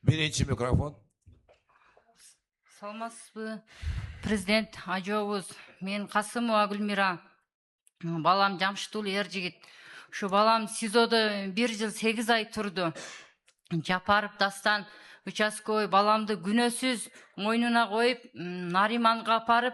Birinci mikrofon. Саламатсызбы, президент Ажообуз. Мен Касымова Гүлмира. Балам Жамшитул Эржигит. Şu балам СИЗОда 1 жыл 8 ай турду. Жапаров Дастан участковый баламды күнөөсүз мойнуна коюп, Нариманга апарып,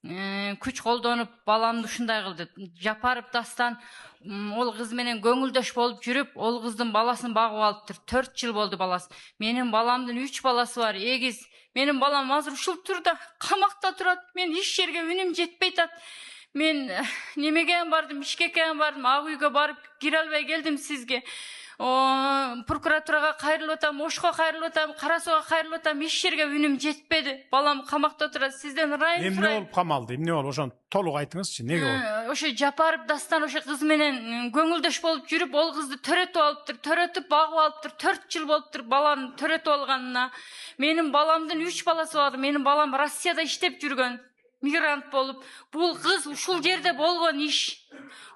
күч колдонуп баламды ушундай кылды. Жапаров Дастан ол кыз менен көңүлдөш болуп жүрүп, ол кыздын баласын багып алыптыр. 4 жыл болду баласы. Менин баламдын 3 баласы бар, эгиз. Менин балам азыр ушул турда камакта турат. Мен иш жерге үнүм жетпей атат. Мен немеге бардым, Бишкекке бардым, ак үйгө барып кире албай келдим сизге. Прокуратурага кайрылып атам, Ошко кайрылып атам, Кара Суга кайрылып атам, иш жерге үнүм жетпеди. Балам камакта турат. Сизден ырайым Эмне болуп камалды? Эмне болуп? Ошону толук айтыңызчы. Неге болду? Ошо Жапаров Дастан ошо кыз менен көңүлдөш болуп жүрүп, ол кызды төрөтүп алыптыр, төрөтүп багып алыптыр. 4 жыл болуптур баланы төрөтүп алганына. Менин баламдын 3 баласы бар. Менин балам Россияда иштеп жүргөн. Мигрант болуп, бул кыз ушул жерде болгон иш.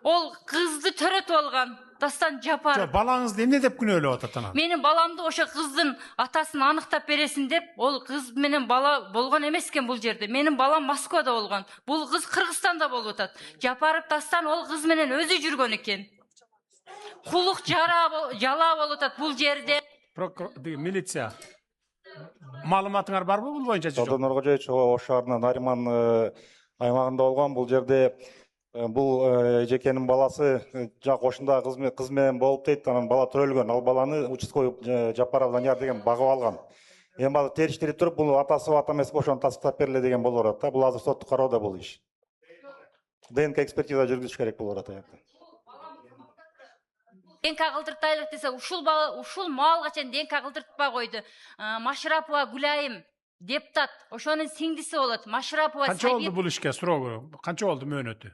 Ол кызды төрөтүп алган. Дастан Жапаров. Балаңызды эмне деп күнөөлөп атат анан? Менин баламды ошо кыздын атасын аныктап бересин деп, ол кыз менен бала болгон эмес экен бул жерде. Менин балам Москвада болгон. Бул кыз Кыргызстанда болуп атат. Жапаров Дастан ол кыз менен өзү жүргөн экен. Кулук жала болуп атат бул жерде. Милиция. Маалыматыңар барбы бул боюнча? Садыр Нуркожоевич, Ош шаарынын Нариман аймагында болгон. Бул жерде бул жекенин баласы жак ошунда кыз менен болуп дейт. Анан бала төрөлгөн. Ал баланы участковый Жапаров Данияр деген багып алган. Эми азыр териштирип туруп, бул атасы ата эмес, ошону тастап бергиле деген болуп атат да. Бул азыр соттук кароодо бул иш. ДНК экспертиза жүргүзүш керек болуп атат. ДНК кылдыртайлык десе, ушул маалга чейин ДНК кылдыртпай койду. Машрапова Гүлайым депутат, ошонун сиңдиси болот. Машрапова Канча болду бул ишке? Суроо. Канча болду мөөнөтү?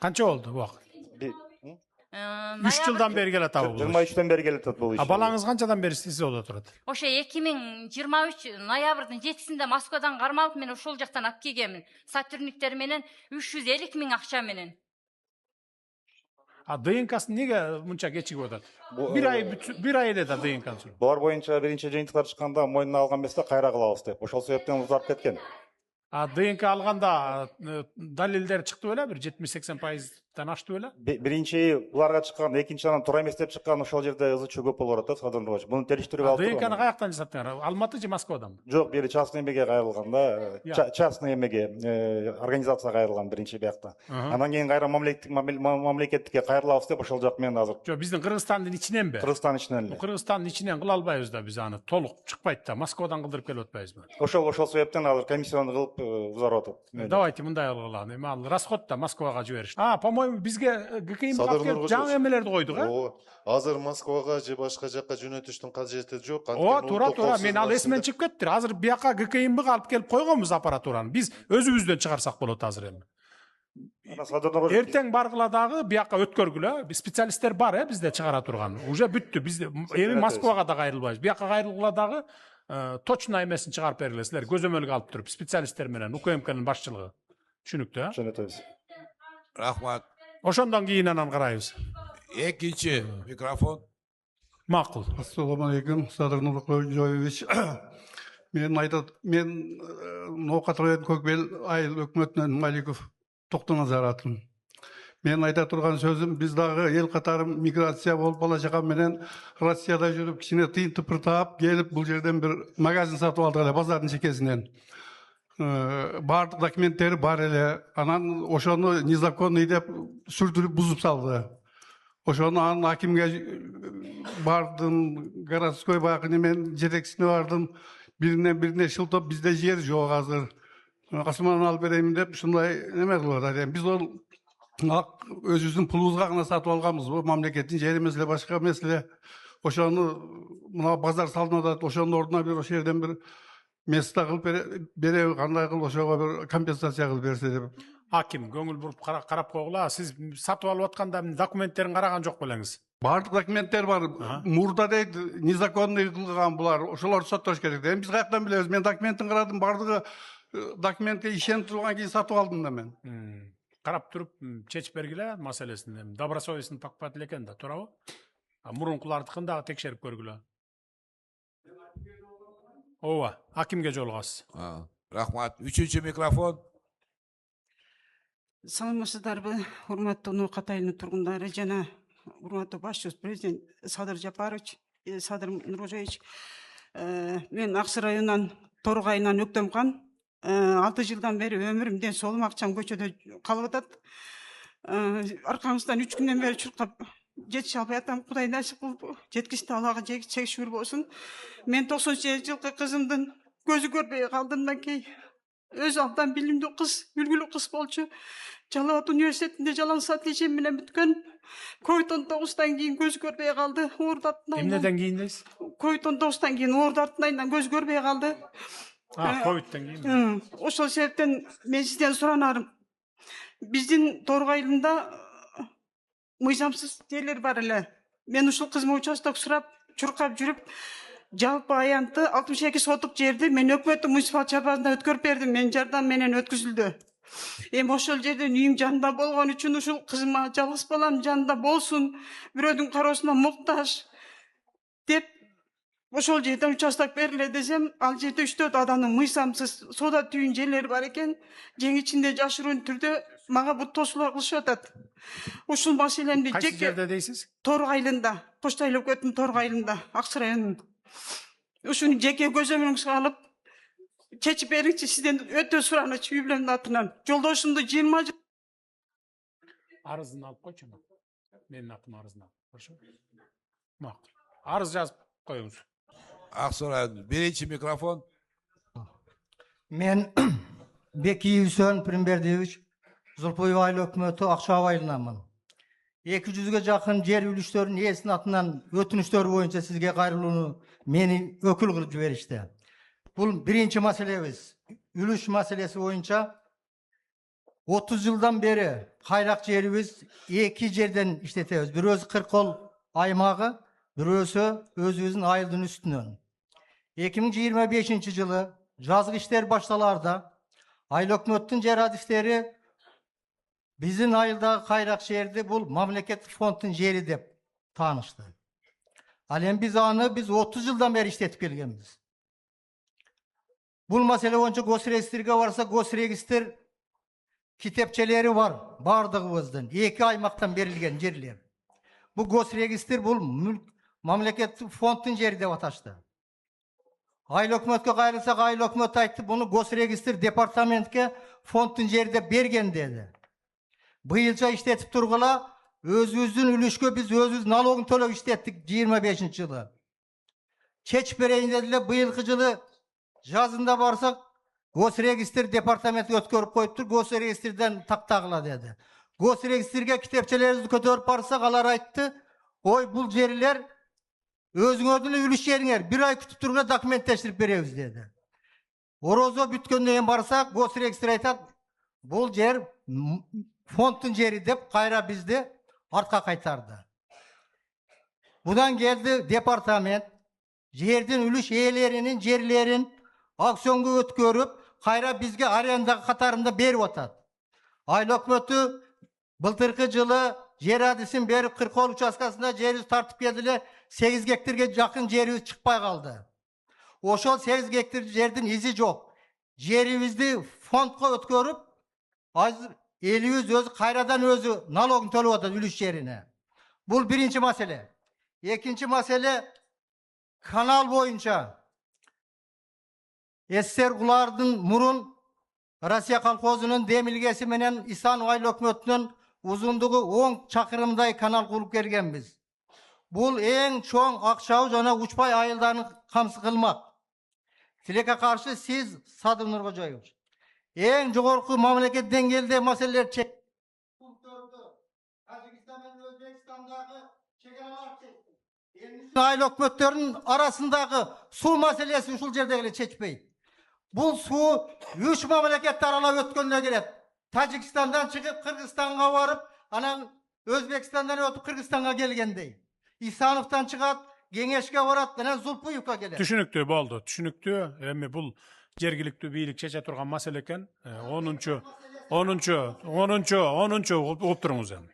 Канча болду убакыт? 3 жылдан бери келет абы бул. 23-төн бери келет бул иш. Балаңыз канчадан бери СИЗОдо турат? Ошо 2023 ноябрдын 7-синде Москвадан кармалып мен ошол жактан алып келгенмин. Сотрудниктер менен 350 000 акча менен. ДНКсын неге мынча кечигип атат? Bir ай эле да ДНКсы. Булар боюнча биринчи жыйынтыктар чыкканда мойнуна алган эмес да, кайра кылабыз деп. Ошол себептен узарып кеткен. ДНК алганда далилдер чыкты беле? Бир 70-80%дан ашты беле? Биринчи буларга чыккан, экинчи анан туура эмес деп чыккан, ошол жерде ызы чуу көп болуп атат, Садыр Нуркожоевич. Муну териштирүүгө алып турган. ДНКны каяктан жасаттыңар? Алматы же Москвадан? Жок, бери частный эмеге кайрылган да. Частный эмеге, организацияга кайрылган биринчи биякта. Анан кийин кайра мамлекеттикке кайрылабыз деп ошол жак менен азыр. Жок, биздин Кыргызстандын ичиненби? Кыргызстан ичинен эле. Кыргызстандын ичинен кыла албайбыз да биз аны. Толук чыкпайт да. Москвадан кылдырып келип атпайбызбы? Ошол себептен азыр комиссияны кылып узарып атат. Давайте мындай кылгыла. Эми ал расход да Москвага жибериш. По-моему, бизге ГКМ алып келип жаңы эмелерди койдук, Азыр Москвага же башка жакка жөнөтүштүн кажети жок. Туура. Мен ал эсимен чыгып кеттир. Азыр бияка ГКМга алып келип койгонбуз аппаратураны. Биз өзүбүздөн чыгарсак болот азыр эми. Эртең баргыла дагы бияка өткөргүлө. Специалисттер бар, бизде чыгара турган. Уже бүттү. Биз эми Москвага да кайрылбайбыз. Бияка кайрылгыла дагы точно эмесин чыгарып бергиле. Силер көзөмөлгө алып туруп, специалисттер менен УКМКнын башчылыгы. Түшүнүктүү, Түшүнөбүз. Рахмат. Ошондон кийин анан карайбыз. Экинчи микрофон. Макул. Ассаламу алейкум, Садыр Нуркожоевич. Мен Ноокат Көкбел айыл өкмөтүнөн Маликов Токтоназаратым. Мен айта турган сөзүм, биз дагы эл катары миграция болуп бала чакам менен Россияда жүрүп, кичине тыйын тыпыр таап келип, бул жерден бир магазин сатып алдык эле базардын чекесинен. Бардык документтери бар эле. Анан ошону незаконный деп сүрдүрүп бузуп салды. Ошону анан акимге бардым, городской багы немен жетекчисине бардым. Бирине шылтоп, бизде жер жок азыр. Касыман алып берейин деп ушундай неме кылып атат. Биз ол өзүбүздүн пулубузга гана сатып алганбыз. Бул мамлекеттин жери эмес эле, башка эмес эле. Ошону мына базар салынып атат. Ошонун ордуна бир ошол жерден бир место кылып береби, кандай кылып ошого бир компенсация кылып берсе деп. Аким, көңүл буруп карап койгула. Сиз сатып алып атканда документтерин караган жок белеңиз? Бардык документтер бар. Мурда дейт, незаконный кылган булар. Ошолорду соттош керек. Эми биз каяктан билебиз? Мен документин карадым, бардыгы документке ишенип турган кийин сатып алдым да мен. Карап туруп чечип бергиле маселесин. Добросовестный покупатель экен да, туурабы? Мурункулардыкын дагы текшерип көргүлө. Ооба, акимге жолугасыз. Rahmat. Üçüncü mikrofon. Саламатсыздарбы, урматтуу Ноокат айылынын тургундары жана урматтуу башчыбыз президент Садыр Жапарович, Садыр Нуркожоевич. Мен Аксы районунан Торок айынан Өктөмкан. 6 жылдан бери өмүрүмден солум акчам көчөдө калып атат. Аркаңыздан 3 күндөн бери чуркап жетише албай атам. Кудай насип кылып жеткичти, Аллага чек шүгүр болсун. Мен 97 жылкы кызымдын көзү көрбөй калдığımdan кей өз абдан билимдүү кыз, үлгүлүү кыз болчу. Жалал Абад университетинде жалаңса отличием менен бүткөн. Covid-19-тан кийин көз көрбөй калды. Оор дартынан. Эмнеден кийин дейсиз? Covid-19-тан кийин оор дартынан көз көрбөй калды. Ковидтен кийин. Ошол себептен мен сизден суранарым. Биздин Торок айылында мыйзамсыз жерлер бар эле. Мен ушул кызыма участок сурап, чуркап жүрүп, жалпы аянты 62 сотук жерди мен өкмөттүн муниципал чарбасында өткөрүп бердим. Мен жардам менен өткүзүлдү. Эми ошол жерден үйүм жанында болгон үчүн ушул кызыма жалгыз балам жанында болсун, бирөөдүн кароосуна муктаж деп ошол жерден участок бериле десем, ал жерде 3-4 адамдын мыйзамсыз соода түйүн жерлери бар экен. Жең ичинде жашыруун түрдө мага бут тосуулар кылышып атат. Ушул маселемди Кайсы жерде дейсиз? Торок айылында, Коштой өлкөтүнүн Торок айылында, Аксы районунун. Ушуну жеке көзөмөлүңүзгө алып чечип бериңчи, сизден өтө суранычы үй бүлөмдүн атынан. Жолдошумду 20 жыл Арызын алып койчу. Менин атым арызын алып. Ошо. Макул. Арыз жазып коюңуз. Aksaray. Birinci mikrofon. Мен Беки Үсөн Примбердиевич, Зулпуев айыл өкмөтү Акча айылынанмын. 200-ге жакын жер үлүштөрүнүн ээсинин атынан өтүнүштөр боюнча сизге кайрылууну мени өкүл кылып жиберишти. Бул биринчи маселебиз. Үлүш маселеси боюнча 30 жылдан бери кайрак жерибиз 2 жерден иштетебиз. Бирөөсү Кыркол аймагы, бирөөсү өзүбүздүн айылдын үстүнөн. 2025 жылы жазгы иштер башталаарда айыл өкмөттүн жер адистери биздин айылдагы кайрак жерди бул мамлекеттик фонддун жери деп таанышты. Ал эми биз 30 жылдан бери иштетип келгенбиз. Бул маселе боюнча госрегистрге барса, госрегистр китепчелери бар бардыгыбыздын. 2 аймактан берилген жерлер. Бул госрегистр бул мамлекеттик фонддун жери деп аташты. Айыл өкмөткө кайрылсак, айыл өкмөт айтты, буну госрегистр департаментке фонддун жери деп берген деди. Быйылча иштетип тургула, өзүбүздүн үлүшкө биз өзүбүз налогун төлөп иштеттик 25 жылы. Чечип берейин дедиле, быйылкы жылы жазында барсак, госрегистр департамент өткөрүп коюптур, госрегистрден тактагыла деди. Госрегистрге китепчелерибизди көтөрүп барсак, алар айтты, ой, бул жерлер өзүңөрдүн үлүш жериңер, 1 ай күтүп тургула документтештирип беребиз деди. Орозо бүткөндөн кийин барсак, госрегистр айтат, бул жер фонддун жери деп кайра бизди артка кайтарды. Будан келди департамент жердин үлүш ээлеринин жерлерин аукционго өткөрүп, кайра бизге аренда катарында берип атат. Айыл өкмөтү былтыркы жылы жер адисин берип, Кыркол участкасында жерибиз тартып келдиле, 8 гектарга жакын жерибиз чыкпай калды. Ошол 8 гектар жердин изи жок. Жерибизди фондко өткөрүп, азыр элибиз өзү кайрадан өзү налогун төлөп атат үлүш жерине. Бул биринчи маселе. Экинчи маселе канал боюнча СССР кулардын мурун Россия колхозунун демилгеси менен Исанов айыл өкмөтүнүн узундугу 10 чакырымдай канал куруп келгенбиз. Бул эң чоң Акчабы жана Учпай айылдарын камсыз кылмак. Тилекке каршы сиз, Садыр Нуркожоевич, эң жогорку мамлекет деңгээлде маселелер чек. Тажикстан менен Өзбекстандагы чегаралар чекти. Айыл өкмөттөрүнүн арасындагы суу маселеси ушул жерде эле чечпейт. Бул суу 3 мамлекетти аралап өткөндө келет. Тажикстандан чыгып Кыргызстанга барып, анан Өзбекстандан өтүп Кыргызстанга келгендей. Исановтан чыгат, Кеңешке барат, анан Зулпуевка келет. Түшүнүктүү болду, түшүнүктүү. Эми бул жергиликтүү бийлик чече турган маселе экен. 10-чу угуп туруңуз эми.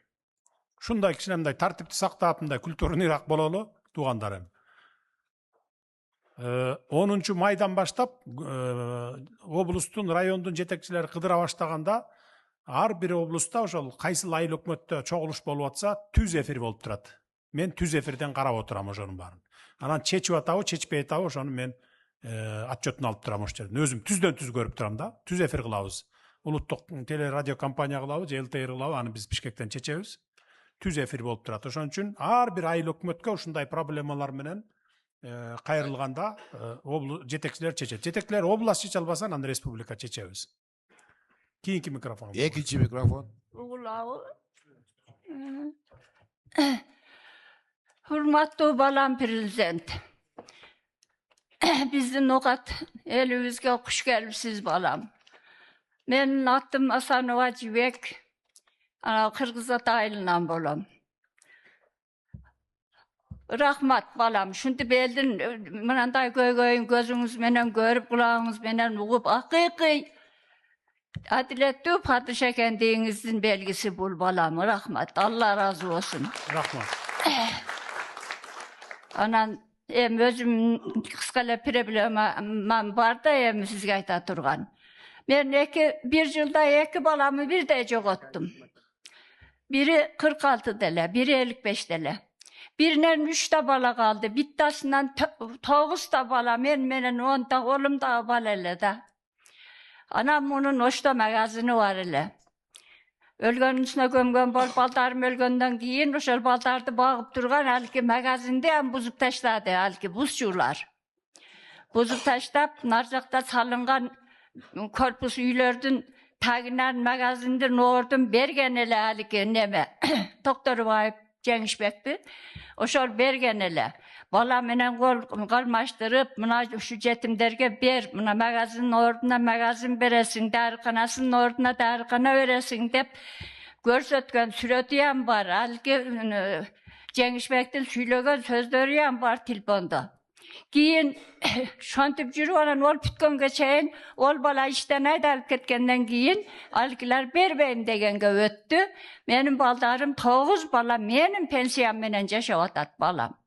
Ушундай кичинемдей тартипти сактап, мындай культурныйраак бололу, туугандар эми. 10 майдан баштап облустун, райондун жетекчилери кыдыра баштаганда ар бир облуста ошол кайсыл айыл өкмөттө чогулуш болуп атса түз эфир болуп турат. Мен түз эфирден карап отурам ошонун баарын. Анан чечип атабы, чечпей атабы ошону мен отчетун алып турам ошол жерден. Өзүм түздөн түз көрүп турам да. Түз эфир кылабыз. Улуттук теле радио компания кылабы, же ЛТР кылабы, аны биз Бишкектен чечебиз. Түз эфир болуп турат. Ошон үчүн ар бир айыл өкмөткө ушундай проблемалар менен кайрылганда жетекчилер чечет. Жетекчилер область чече албаса, анан республика чечебиз. Кийинки микрофон. Экинчи микрофон. Hurmatlı balam prezident. Bizdin oqat elibizge hoş gelipsiz balam. Menin adım Asanova Cibek. Kırgızat ayılından bolam. Rahmat balam. Şunti beldin mınanday göy gözünüz menen görüp kulağınız menen uğup hakiki adiletli padişah kendinizin belgisi bul balam. Rahmat. Allah razı olsun. Rahmat. Anan özüm kıskala problemim var da sizge ayta turgan. Ben bir yılda iki balamı bir de joğuttum. Biri 46 dele, biri 55 dele. Birinin 3 da bala kaldı. Bittasından 9 da bala, menen 10 da, oğlum da bala ele de. Anam onun oşta magazini var ele. Ölgönün üstüne gömgön bol baldarım ölgönden giyin, oşol baldardı bağıp durgan, halki magazinde hem buzup taşladı, halki buzçular. Buzup taşlap, narcakta salıngan korpus üylerdün taginan magazindir noordun bergen ele halki neme. Doktoru vayıp Cengişbek'ti. Oşol bergen ele. Bala menen kol kalmaştırıp, mına şu jetimlerge ber, mına magazinin orduna magazin beresin, darıkanasının orduna darıkana veresin dep görsötken sürötüyen var. Halki Cengişbek'tin söylegen sözleriyen var tilponda. Giyin şontip jürüp anan ol pütkön geçeyin, ol bala işten ayda alıp ketkenden giyin, alkiler berbeyim degenge öttü. Benim baldarım 9 bala, benim pensiyam menen yaşawatat balam.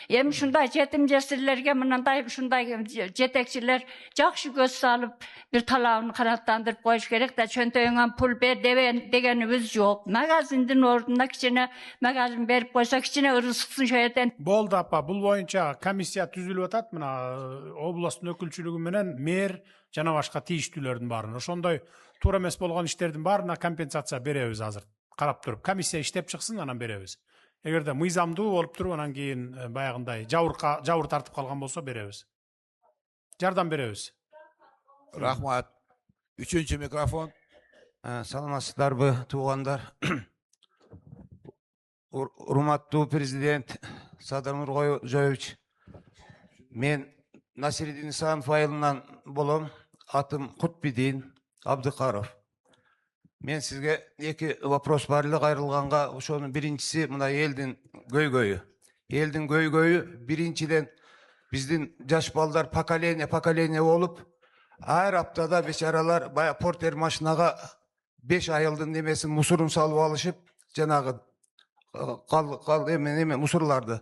Hem şunday jetim jesirlerge mınanday şunday jetekçiler jakşı göz salıp bir talabını kanatlandırıp koyuş gerek de çöntöyüňen pul ber degenimiz yok. Magazindin ordunda kiçine magazin berip koysa kiçine ırısıksın şöýerden. Boldu apa, bul boyunça komissiya түзүлүп атат, мына областтын өкүлчүлүгү менен мэр жана башка тийиштүүлөрдүн баарын. Ошондой туура эмес болгон иштердин баарына компенсация беребиз азыр. Карап туруп, комиссия иштеп чыксын, анан беребиз. Эгерде мыйзамдуу болуп туруп, анан кийин баягындай жабыр тартып калган болсо беребиз. Жардам беребиз. Rahmat. Üçüncü mikrofon. Саламатсыздарбы, туугандар. Урматтуу президент Садыр Нуркожоевич, мен Насиридин Исанов айылынан болом. Атым Кутбидин Абдыкаров. Мен сизге эки вопрос бар эле кайрылганга. Ошонун биринчиси мына элдин көйгөйү. Элдин көйгөйү биринчиден биздин жаш балдар поколение болуп, ар аптада бечаралар бая портер машинага 5 айылдын немесин мусорун салып алышып, жанагы мусорларды.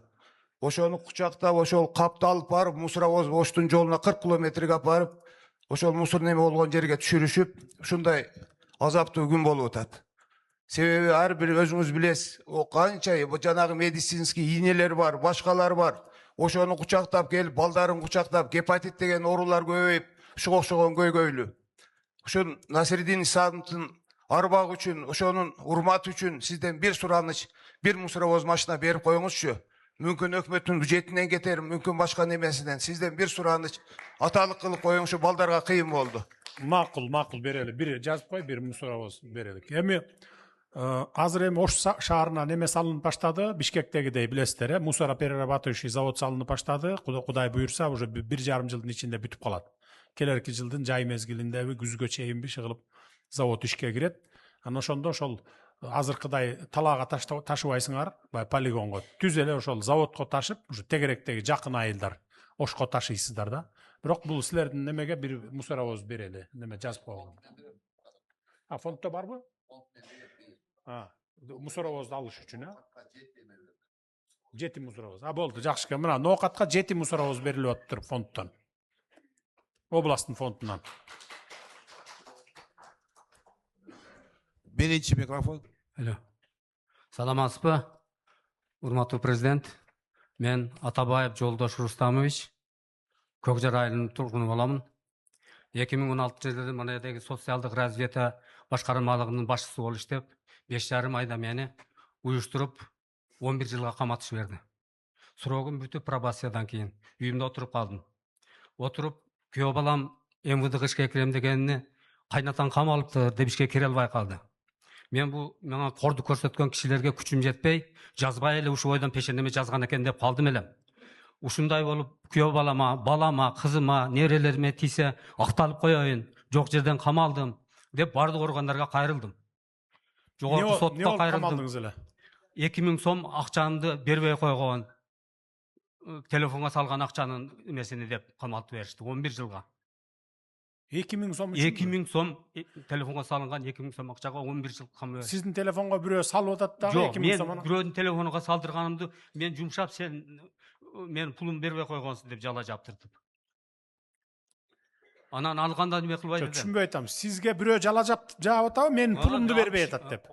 Ошону кучактап, ошол капты алып барып, мусоровоз оштун жолуна 40 километрге алып барып, ошол мусор неме болгон жерге түшүрүшүп, ушундай азаптуу күн болуп атат. Себеби ар бир өзүңүз билесиз, канча жанагы медицинский ийнелер бар, башкалар бар. Ошону кучактап келип, балдарын кучактап, гепатит деген оорулар көбөйүп, ушуга окшогон көйгөйлүү. Ушун Насиридин Исановдун арбак үчүн, ошонун урматы үчүн сизден бир сураныч, бир мусоровоз машина берип коюңузчу. Мүмкүн өкмөттүн бюджетинен кетер, мүмкүн башка немесинен. Сизден бир сураныч аталык кылып коюңузчу, балдарга кыйын болду. Макул берели. Бир жазып кой, бир мусоровоз берелик. Эми азыр эми Ош шаарына неме салынып баштады, Бишкектегидей билесиздер, мусороперерабатывающий завод салынып баштады. Кудай буюрса, уже 1,5 жылдын ичинде бүтүп калат. Келерки жылдын жай мезгилиндеби күзгө чейинби чыгылып завод ишке кирет. Анан ошондо ошол азыркыдай талаага ташыбайсыңар, полигонго. Түз эле ошол заводко ташып, ушу тегеректеги жакын айылдар Ошко ташыйсыздар да. Бирок бул силердин немеге бир мусоровоз берели, неме жазып койгон. Фондто барбы? Мусоровозду алыш үчүн, жети мусоробуз. Болду, жакшы экен. Мына Ноокатка жети мусоробуз берилип атыптыр фондтон. Областтын фондунан. Birinci mikrofon. Алло. Саламатсызбы? Урматтуу президент, мен Атабаев Жолдош Рустамович, Көкжар айылынын тургуну боламын. 2016 жылы мынадегі социалдык развития башкармалыгынын башчысы болуп иштеп, 5,5 айда мени уюштуруп 11 жылга каматыш берди. Срогум бүтүп пробациядан кийин үйүмдө отуруп калдым. Отуруп, күйөө балам МВД ишке кирем дегенini кайнатан камалыптыр деп ишке кире албай калды. Мен бул мага корду көрсөткөн кишилерге күчүм жетпей, жазбай эле ушул ойдон пешенеме жазган экен деп калдым элем. Ушундай болуп, күйөө балама, кызыма, нерелериме тийсе акталып коеюн, жок жерден камалдым деп бардык органдарга кайрылдым. Жогорку сотко кайрылдым. 2000 сом акчамды бербей койгон, телефонго салган акчанын эмесини деп камалтып беришти 11 жылга. 2000 сом 2000 сом телефонго салынган 2000 сом акчага 11 жыл камап беришти. Сиздин телефонго бирөө салып атат дагы 2000 сом. Мен бирөөнүн телефонуна салдырганымды мен жумшап мен пулум бербей койгонсуң деп жала жаптырдым. Анан алганда неме кылбай дедим. Түшүнбөй атам. Сизге бирөө жала жаап атабы, мен пулумду бербей атат деп.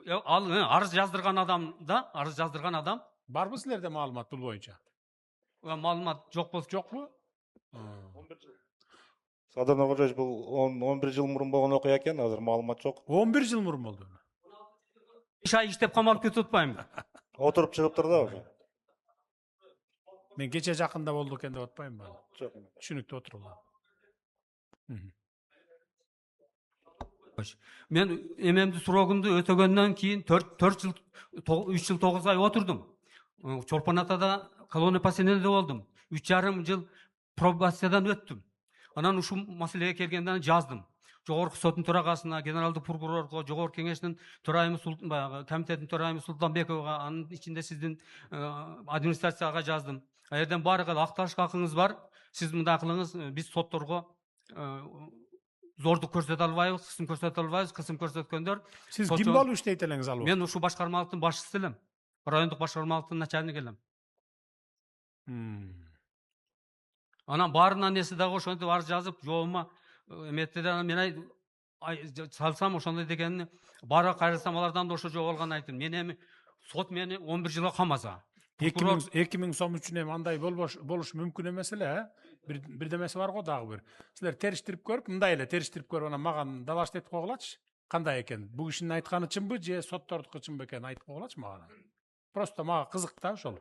Ал арыз жаздырган адам Барбы силерде маалымат бул боюнча? Маалымат жокпу? Садыр Ногожевич, бул 11 жыл мурун болгон окуя экен, азыр маалымат жок. 11 жыл мурун болду. 5 ай иштеп камалып кетип атпаймынбы? Отуруп чыгыптыр да уже. Мен кече жакында болду экен деп атпаймынбы? Жок. Түшүнүктүү отурулам. Мен эмемди срогумду өтөгөндөн кийин 3 жыл 9 ай отурдум. Чолпон Атада колония поселенияда болдум. 3,5 жыл пробациядан өттүм. Анан ушул маселеге келгенден жаздым. Жогорку соттун төрагасына, генералдык прокурорго, жогорку кеңештин төрайымы комитеттин төрайымы Султанбековго, анын ичинде сиздин администрацияга жаздым. Аерден баары акталышка акыңыз бар. Сиз мындай кылыңыз, биз сотторго зордук көрсөтө албайбыз, кысым көрсөтө албайбыз, кысым көрсөткөндөр. Сиз ким болуп иштейт элеңиз ал? Мен ушул башкармалыктын башчысы элем. Райондук башкармалыктын начальниги элем. Анан баарынан неси дагы ошентип арыз жазып, жообума эметти мен салсам ошондой дегенini баары кайрылсам алардан да ошо жоголган айттым. Мен эми сот мени 11 жылга камаса. 2000 сом үчүн эми андай болуш мүмкүн эмес эле, бир демеси бар го дагы бир. Силер териштирип көрүп, мындай эле териштирип көрүп, анан мага далаш этип койгулачы. Кандай экен? Бул кишинин айтканы чынбы же соттордуку чынбы экен айтып койгулачы мага. Просто мага кызык да ошол.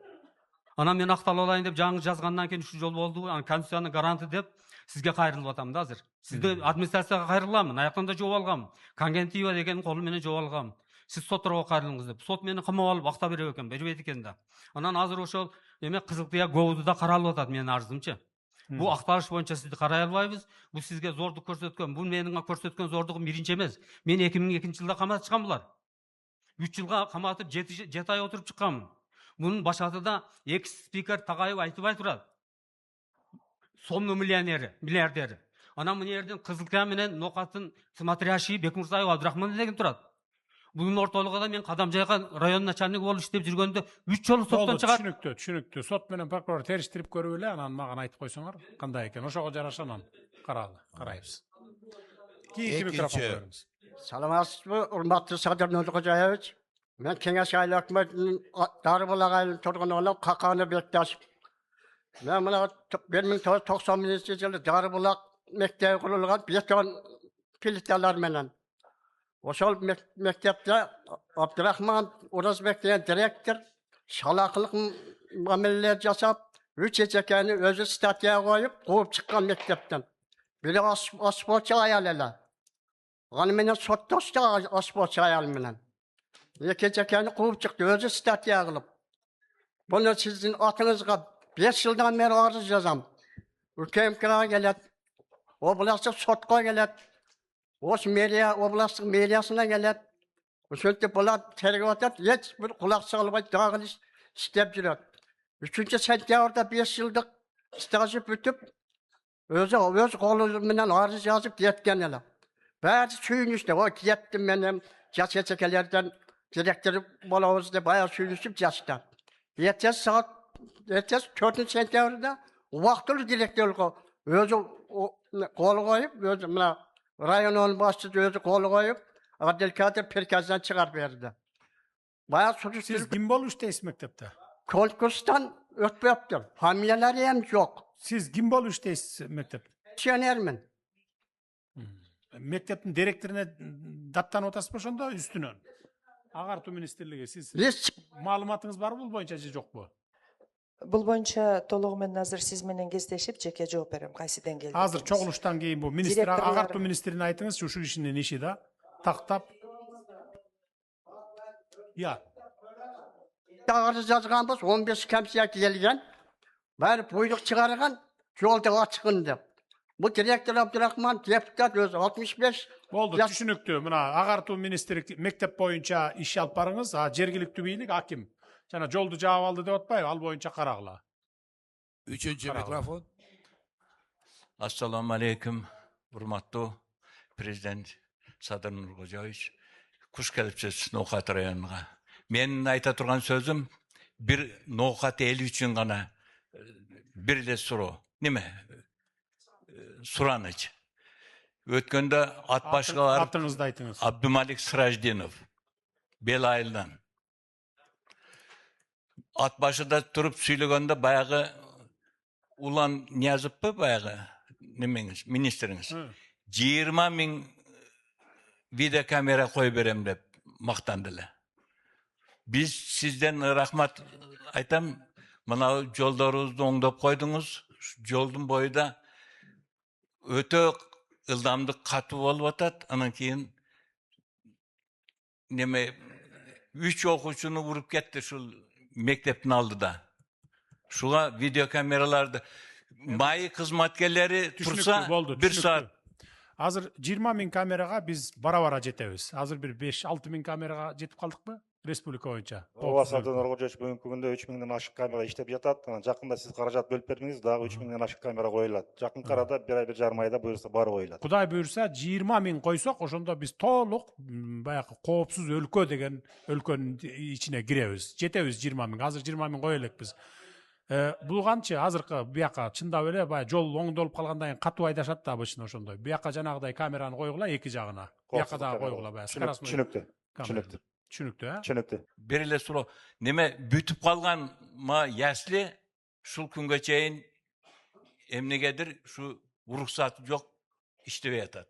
Анан мен акталып алайын деп жаңы жазгандан кийин ушул жол болду. Анан конституциянын гаранты деп сизге кайрылып атам да азыр. Сизде администрацияга кайрыламын, аяктан да жооп алгам. Конгентива деген кол менен жооп алгам. Сиз сотторго кайрылыңыз деп. Сот мени камап алып акта берет экен, бербейт экен да. Анан азыр ошол эме Кызылтыя ГОУда да каралып атат менин арызымчы. Бул акталыш боюнча сизди карай албайбыз. Бул сизге зордук көрсөткөн, бул менин көрсөткөн зордугум биринчи эмес. Мен 2002 жылда каматышкан булар. 3 жылга каматып 7 ай отуруп чыкканмын. Bunun başatıda ex-speaker Tagayev Aytыбай турат. Сомну миллиардери. Анан мына жерден Кызылтыя менен Ноокаттын смотрящий Бекмурзаев Абдрахман деген турат. Bunun ортолугунда мен Кадам жайган район начальниги болуп иштеп жүргөндө 3 жолу соттон чыгат. Түшүнүктүү. Сот менен прокурор териштирип көрүп эле, анан мага айтып койсоңор, кандай экен. Ошого жараша анан карайбыз. Кийинки микрофон бериңиз. Саламатсызбы, урматтуу Садыр Нуркожаевич. Мен Кеңеш айыл өкмөтүнүн Дарбулак айылынын тургуну болуп, Каканы Бекташ. Мен мына 1991 жылы Дарбулак мектеби курулган бетон плиталар менен. Ошол мектепте Абдрахман Уразбек деген директор шалакылык мамилелер жасап, 3 эчекени өзү статья коюп, кууп чыккан мектептен. Бири аспортчу аял эле. Аны менен соттошто аспортчу аял менен. Эчекени кууп чыкты, өзү статья кылып. Буну сиздин атыңызга 5 жылдан бери арыз жазам. Үлкен кырага келет. Областтык сотко келет. Ос мэрия, областтык мэриясына келет. Ошентип булар тергеп атат, эч бир кулак салбай дагы иштеп жүрөт. 3-сентябрда 5 жылдык стажы бүтүп, өз колу менен арыз жазып кеткен эле. Баары сүйүнүштө, о кеттим менен жаш эчекелерден директор болобуз деп баягы сүйүнүшүп жатышты. ertesi 4 sentyabrda vaqtlı direktörlüğü özü kol koyup, özü mına rayonun başçısı özü kol koyup, Abdelkadir Perkaz'dan çıkar verdi. Bayağı Siz sürüştürüp kim bol işteysiz mektepte? konkurstan ötmeyiptir. Hamileleri hem yok. Siz kim bol işteysiz mektepte? Pensionermin. Mekteptin direktörüne daptan otasız boşonda üstünün. Agartуу министрлиги siz Biz malumatınız var bu boyunca же жок bu? Бул боюнча толугу менен азыр сиз менен кездешип жеке жооп берем кайсыдан келди. Азыр чогулуштан кийин bu министр Директорлар- агартуу министрине айтыңыз ушул ишинин иши да тактап. Ya dağarı yazganбыз 15 kamsiya kelgen. Bari buyruk çıkargan yolda açıkın dep. Bu direktör Abdurrahman deputat özü 65 болду Yap- түшүнүктүү. Мына агартуу министрлик мектеп боюнча иш алып барыңыз. Жергиликтүү бийлик аким жана жолду жаап алды деп атпайбы? Ал боюнча карагыла. Üçüncü Bravo. mikrofon. Assalamu alaikum, hurmatlı Prezident Sadır Nurkocaevich. Kuş kelipsiz Nokat rayonuna. Menin ayta turgan sözüm bir Nokat eli üçün gana bir de soru. Nime? Suranıcı. Ötkönde at başkalar Atыңызды айтыңыз. Abdülmalik Sırajdinov. Belayıldan. At başında durup söylегенде bayağı ulan Niyazıp mı bayağı nemeniz, ministeriniz. 20 min video kamera koy berem dep maqtandılar. Biz sizden rahmat aytam. Mına joldaryňyzdy oňdap koydunuz. Joldun boyda öte ıldamdyk katy bolup atat. Anan keyin neme 3 okuwçuny vurup ketdi şul mekteptin aldıda. Şuğa video kameralarda mayi hizmetçileri tursa Түшүнүктүү болду. bir saat. Азыр 20 миң камерага биз бара-бара жетебиз. Азыр bir 5-6 миң камерага жетип калдыкпы? Республика боюнча. Ооба Садыр Нуркожоевич бүгүнкү күндө 3 миңден ашык камера иштеп жатат. Анан жакында сиз каражат бөлүп бердиңиз, дагы 3 миңден ашык камера коюлат. Жакынкы арада 1 ай 1,5 айда буюрса баары коюлат. Кудай буюрса 20 миң койсок, ошондо биз толук баягы коопсуз өлкө деген өлкөнүн ичине киребиз. Жетебиз 20 миң. Азыр 20 миң кое элекпиз. Бул канчы азыркы бияка чындап эле баягы жол оңдолуп калгандан кийин катуу айдашат да обычно ошондой. Бияка жанагыдай камераны койгула эки жагына. Бияка дагы койгула баягы. Түшүнүктүү. Түшүнүктүү. Түшүнүктүү, а? Түшүнүктүү. Berile soru. Neme bütüp kalgan ma yasli şul kunga çeyin emnigedir şu ruhsat yok işteve yatat.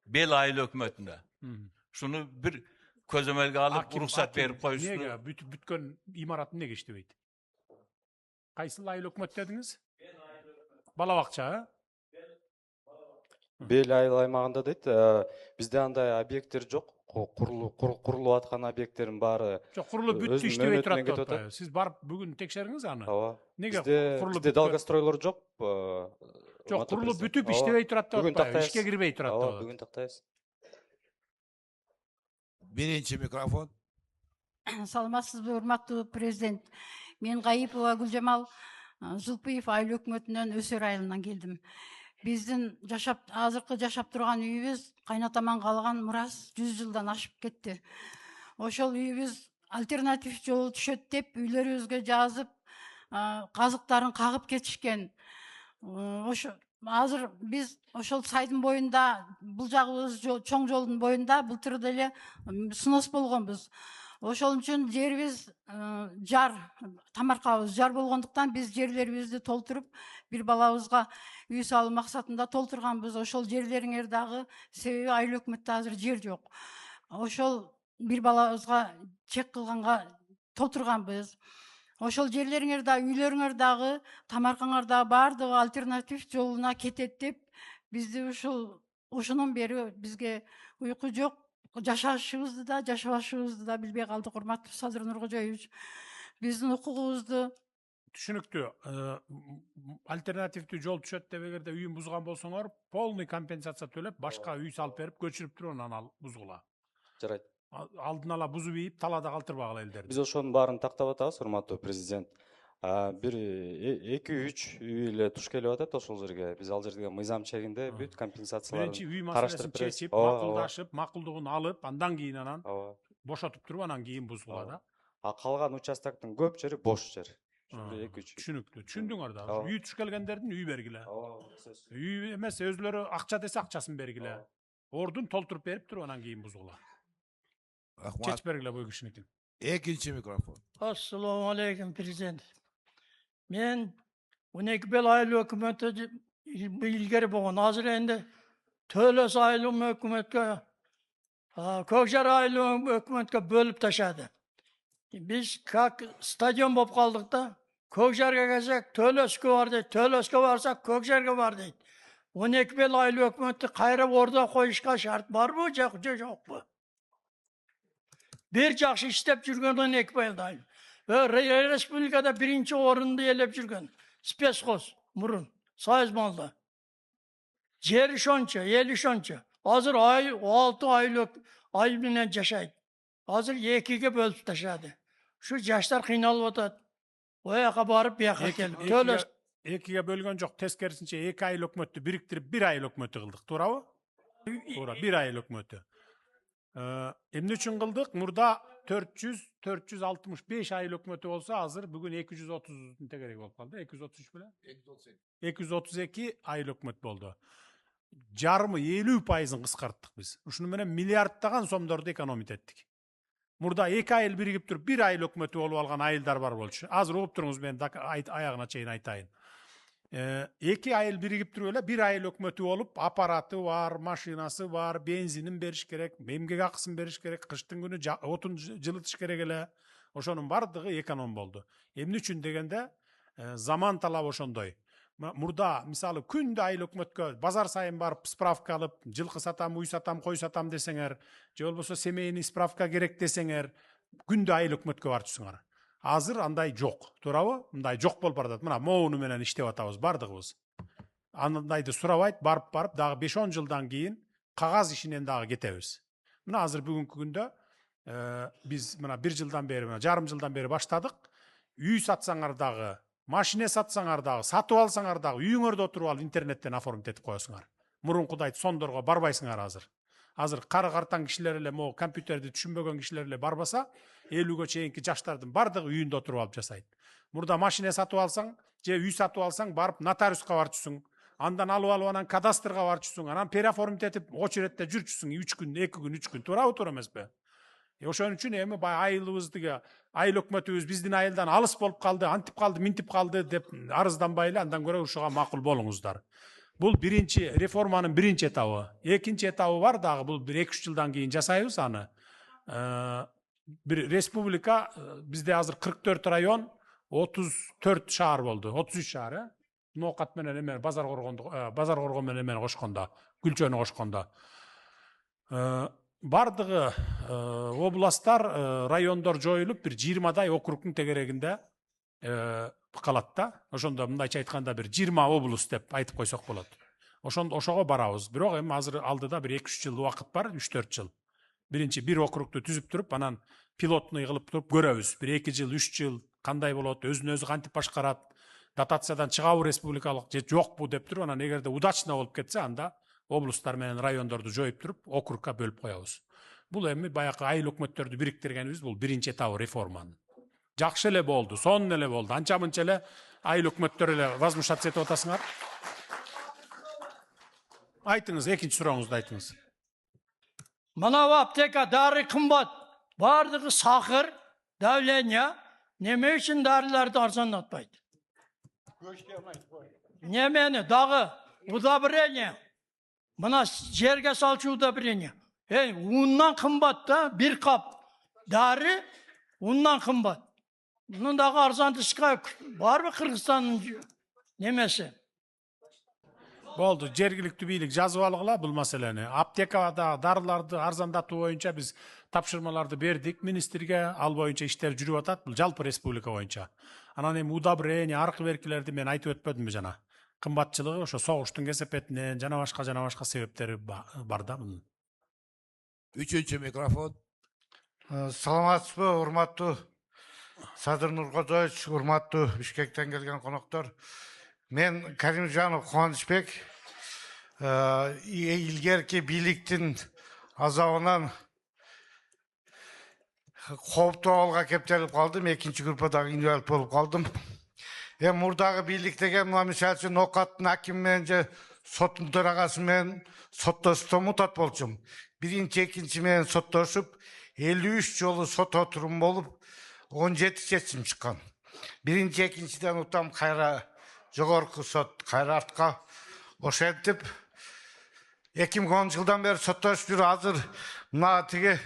Bel aile hükümetinde. Şunu bir közömelge alıp ruhsat verip koysun. Nege бүткөн имарат эмнеге иштебейт? Кайсыл айыл өкмөт дедиңиз? Бала бакча, а? Бел айыл аймагында дейт, бизде андай объекттер жок. Курулуп аткан объекттердин баары Жок, курулуп бүттү иштебей турат деп атпайбы? Сиз барып бүгүн текшериңиз аны. Ооба. Неге курулуп Бизде долгостройлор жок. Жок, курулуп бүтүп иштебей турат деп атпайбы? Ишке кирбей турат деп Ооба, атат. бүгүн тактайбыз. Birinci mikrofon. Саламатсызбы, урматтуу президент. Мен Гайипова Гүлжамал Зулпиев айыл өкмөтүнөн Өсөр айылынан келдим. Биздин азыркы жашап турган үйүбүз кайнатаман калган мурас 100 жылдан ашып кетти. Ошол үйүбүз альтернатив жол түшөт деп үйлөрүбүзгө жазып, казыктарын кагып кетишкен. Ошо азыр биз ошол сайдын боюнда, бул жагыбыз чоң жолдун боюнда былтыр деле снос болгонбуз. Ошол үчүн жерибиз жар, тамаркабыз жар болгондуктан биз жерлерибизди толтуруп, бир балабызга үй салуу максатында толтурганбыз. Ошол жерлериңер дагы себеби айыл өкмөттө азыр жер жок. Ошол бир балабызга чек кылганга толтурганбыз. Ошол жерлериңер дагы, үйлөрүңөр дагы, тамаркаңар дагы баардыгы альтернатив жолуна кетет деп, бизди ошонон бери бизге уйку жок. Жашашыбызды да, жашабашыбызды да билбей калдык, урматтуу Садыр Нуркожоевич. Биздин укугубузду Түшүнүктүү. Альтернативдүү жол түшөт деп эгерде үйүн бузган болсоңор, полный компенсация төлөп, башка үй салып берип, көчүрүп туруп анан бузгула. Жарайт. Алдын ала бузуп ийип, талаада калтырбагыла элдерди. Биз ошонун баарын тактап атабыз, урматтуу президент. Бир 2-3 үй эле туш келип атат ошол жерге. Биз ал жерге мыйзам чегинде бүт компенсацияларын Биринчи үй караштырып маселесин беребиз. чечип, макулдашып, макулдугун алып, андан кийин анан Ооба. бошотуп туруп, анан кийин бузгула да. Калган участоктун көп жери бош жер. Ушул 2-3. Түшүнүктүү. Түшүндүңөр да. Үй түш келгендердин үй бергиле. Үй эмес, өзлөрү акча десе акчасын бергиле. Ордун толтуруп берип туруп анан кийин бузгула. Чечип бергиле бул кишиникин. Экинчи микрофон. Assalomu alaykum prezident. Men 12 bel aylı hökümeti ilgari bolgan. Hazır endi töles aylı hökümetke Kökjer aylı hökümetke bölüp taşadı. Biz kak stadion bolup kaldık da Kökjerge gelsek Töleske var deydi. Töleske varsak Kökjerge var deydi. 12 bel aylı hökümeti kayra orada koyuşka şart var mı? Yok mu? Bir жақсы işlep жүрген 12 bayıldayım. Ve Respublikada birinci orunda elep жүрген. Spesxoz, murun, sayız malda. Jeri şonça, eli şonça. Hazır 6 aylık ay bilen yaşaydı. Hazır 2'ye bölüp taşadı. Şu yaşlar kıynalıp otadı. O yaka barıp bir yaka gelip. 2'ye bölgön жок, тескерисинче 2 ай өкмөттү бириктирип 1 ай өкмөтү кылдык, туурабы? Туура, 1 ай өкмөтү. Эмне үчүн кылдык? Мурда 465 айыл өкмөтү болсо, азыр бүгүн 230 керек болуп калды. 233 беле? 232 айыл өкмөт болду. Жарымы 50% кыскарттык биз. Ушуну менен миллиарддаган сомдорду экономить эттик. Мурда 2 айыл биригип туруп 1 айыл өкмөтү болуп алган айылдар бар болчу. Азыр угуп туруңуз, мен аягына чейин айтайын. 2 айыл биригип туруп эле 1 айыл өкмөтү болуп, аппараты бар, машинасы бар, бензинин бериш керек, эмгек акысын бериш керек, кыштын күнү отун жылытыш керек эле. Ошонун бардыгы эконом болду. Эмне үчүн дегенде, заман талап ошондой. Мурда мисалы күндө айыл өкмөткө базар сайын барып справка алып, жылкы сатам, уй сатам, кой сатам десеңер, же болбосо семейный справка керек десеңер, күндө айыл өкмөткө барчусуңар. Азыр андай жок, туурабы? Мындай жок болуп баратат. Мына моуну менен иштеп атабыз бардыгыбыз. Андайды сурабайт, барып дагы 5-10 жылдан кийин кагаз ишинен дагы кетебиз. Мына азыр бүгүнкү күндө биз мына 1 жылдан бери, жарым жылдан бери баштадык. Үй сатсаңар дагы, машина сатсаңар дагы, сатып алсаңар дагы, үйүңөрдө отуруп алып интернеттен оформить этип коесуңар. Мурункудай сондорго барбайсыңар азыр. Азыр кары картаң кишилер эле, могу компьютерди түшүнбөгөн кишилер эле барбаса, 50ге чейинки жаштардын бардыгы үйүндө отуруп алып жасайт. Мурда машина сатып алсаң, же үй сатып алсаң, барып нотариуска барчусуң, андан алып анан кадастрга барчусуң, анан переоформить этип очередте жүрчүсүң 3 күн, 2 күн, 3 күн, туура эмеспи? Ошон үчүн эми айылыбыздыгы, айыл өкмөтүбүз биздин айылдан алыс болуп калды, антип калды, минтип калды деп арызданбай эле, андан көрө ушуга макул болуңуздар. Бул биринчи реформанын биринчи этабы. Экинчи этабы бар дагы, бул 1-2 жылдан кийин жасайбыз аны. Бир республика, бизде азыр 44 район, 34 шаар болду, 33 шаар, Ноокат менен эме Базар Коргон менен эме кошкондо, Күлчөнү кошкондо. Бардыгы областтар, райондор жоюлуп, бир 20дай округдун тегерегинде калат да. Ошондо мындайча айтканда бир 20 облус деп айтып койсок болот. Ошого барабыз. Бирок эми азыр алдыда бир 2-3 жыл убакыт бар, 3-4 жыл. Биринчи бир округду түзүп туруп, анан пилотный кылып туруп көрөбүз. Бир 2 жыл, 3 жыл кандай болот, өзүн өзү кантип башкарат, дотациядан чыгабы республикалык же жокпу деп туруп, анан эгерде удачно болуп кетсе, анда облустар менен райондорду жоюп туруп, округка бөлүп коебуз. Бул эми баягы айыл өкмөттөрдү бириктиргенибиз, бул биринчи этабы реформанын. Жакшы эле болду, сонун эле болду. Анча-мынча эле айыл өкмөттөр эле возмущаться этип атасыңар. Айтыңыз, экинчи сурооңузду айтыңыз. Мына аптека дары кымбат. Бардыгы сахар, давление. Неме үчүн дарыларды арзандатпайт? Немени дагы удобрение. Мына жерге салчу удобрение. Ундан кымбат да, бир кап дары ундан кымбат. Мындагы арзандышка барбы Кыргызстандын немеси? Болду, жергиликтүү бийлик жазып алгыла бул маселени. Аптекада дарыларды арзандатуу боюнча биз тапшырмаларды бердик министрге, ал боюнча иштер жүрүп атат, бул жалпы республика боюнча. Анан эми удобрение, аркы беркилерди мен айтып өтпөдүмбү жана. Кымбатчылыгы ошо согуштун кесепетинен, жана башка себептери бар да мунун. Үчүнчү микрофон. Саламатсызбы, урматтуу Садыр Нуркожоевич, урматтуу Бишкектен келген коноктор. Мен Каримжанов Кубанычбек, илгерки бийликтин азабынан Koptu olga keptelip kaldım. Ekinci gruppadagı invalid bolup kaldım. Murdagı birlik деген мына мисалы үчүн Окаттын акими менен же соттун төрагасы менен соттошуп мутат болчумун. Биринчи, экинчи менен соттошуп 53 жолу сот отурум болуп 17 чечим чыккан. Биринчи, экинчиден утам кайра жогорку сот кайра артка ошентип 2010 жылдан бери соттошуп жүрүп азыр мына тиги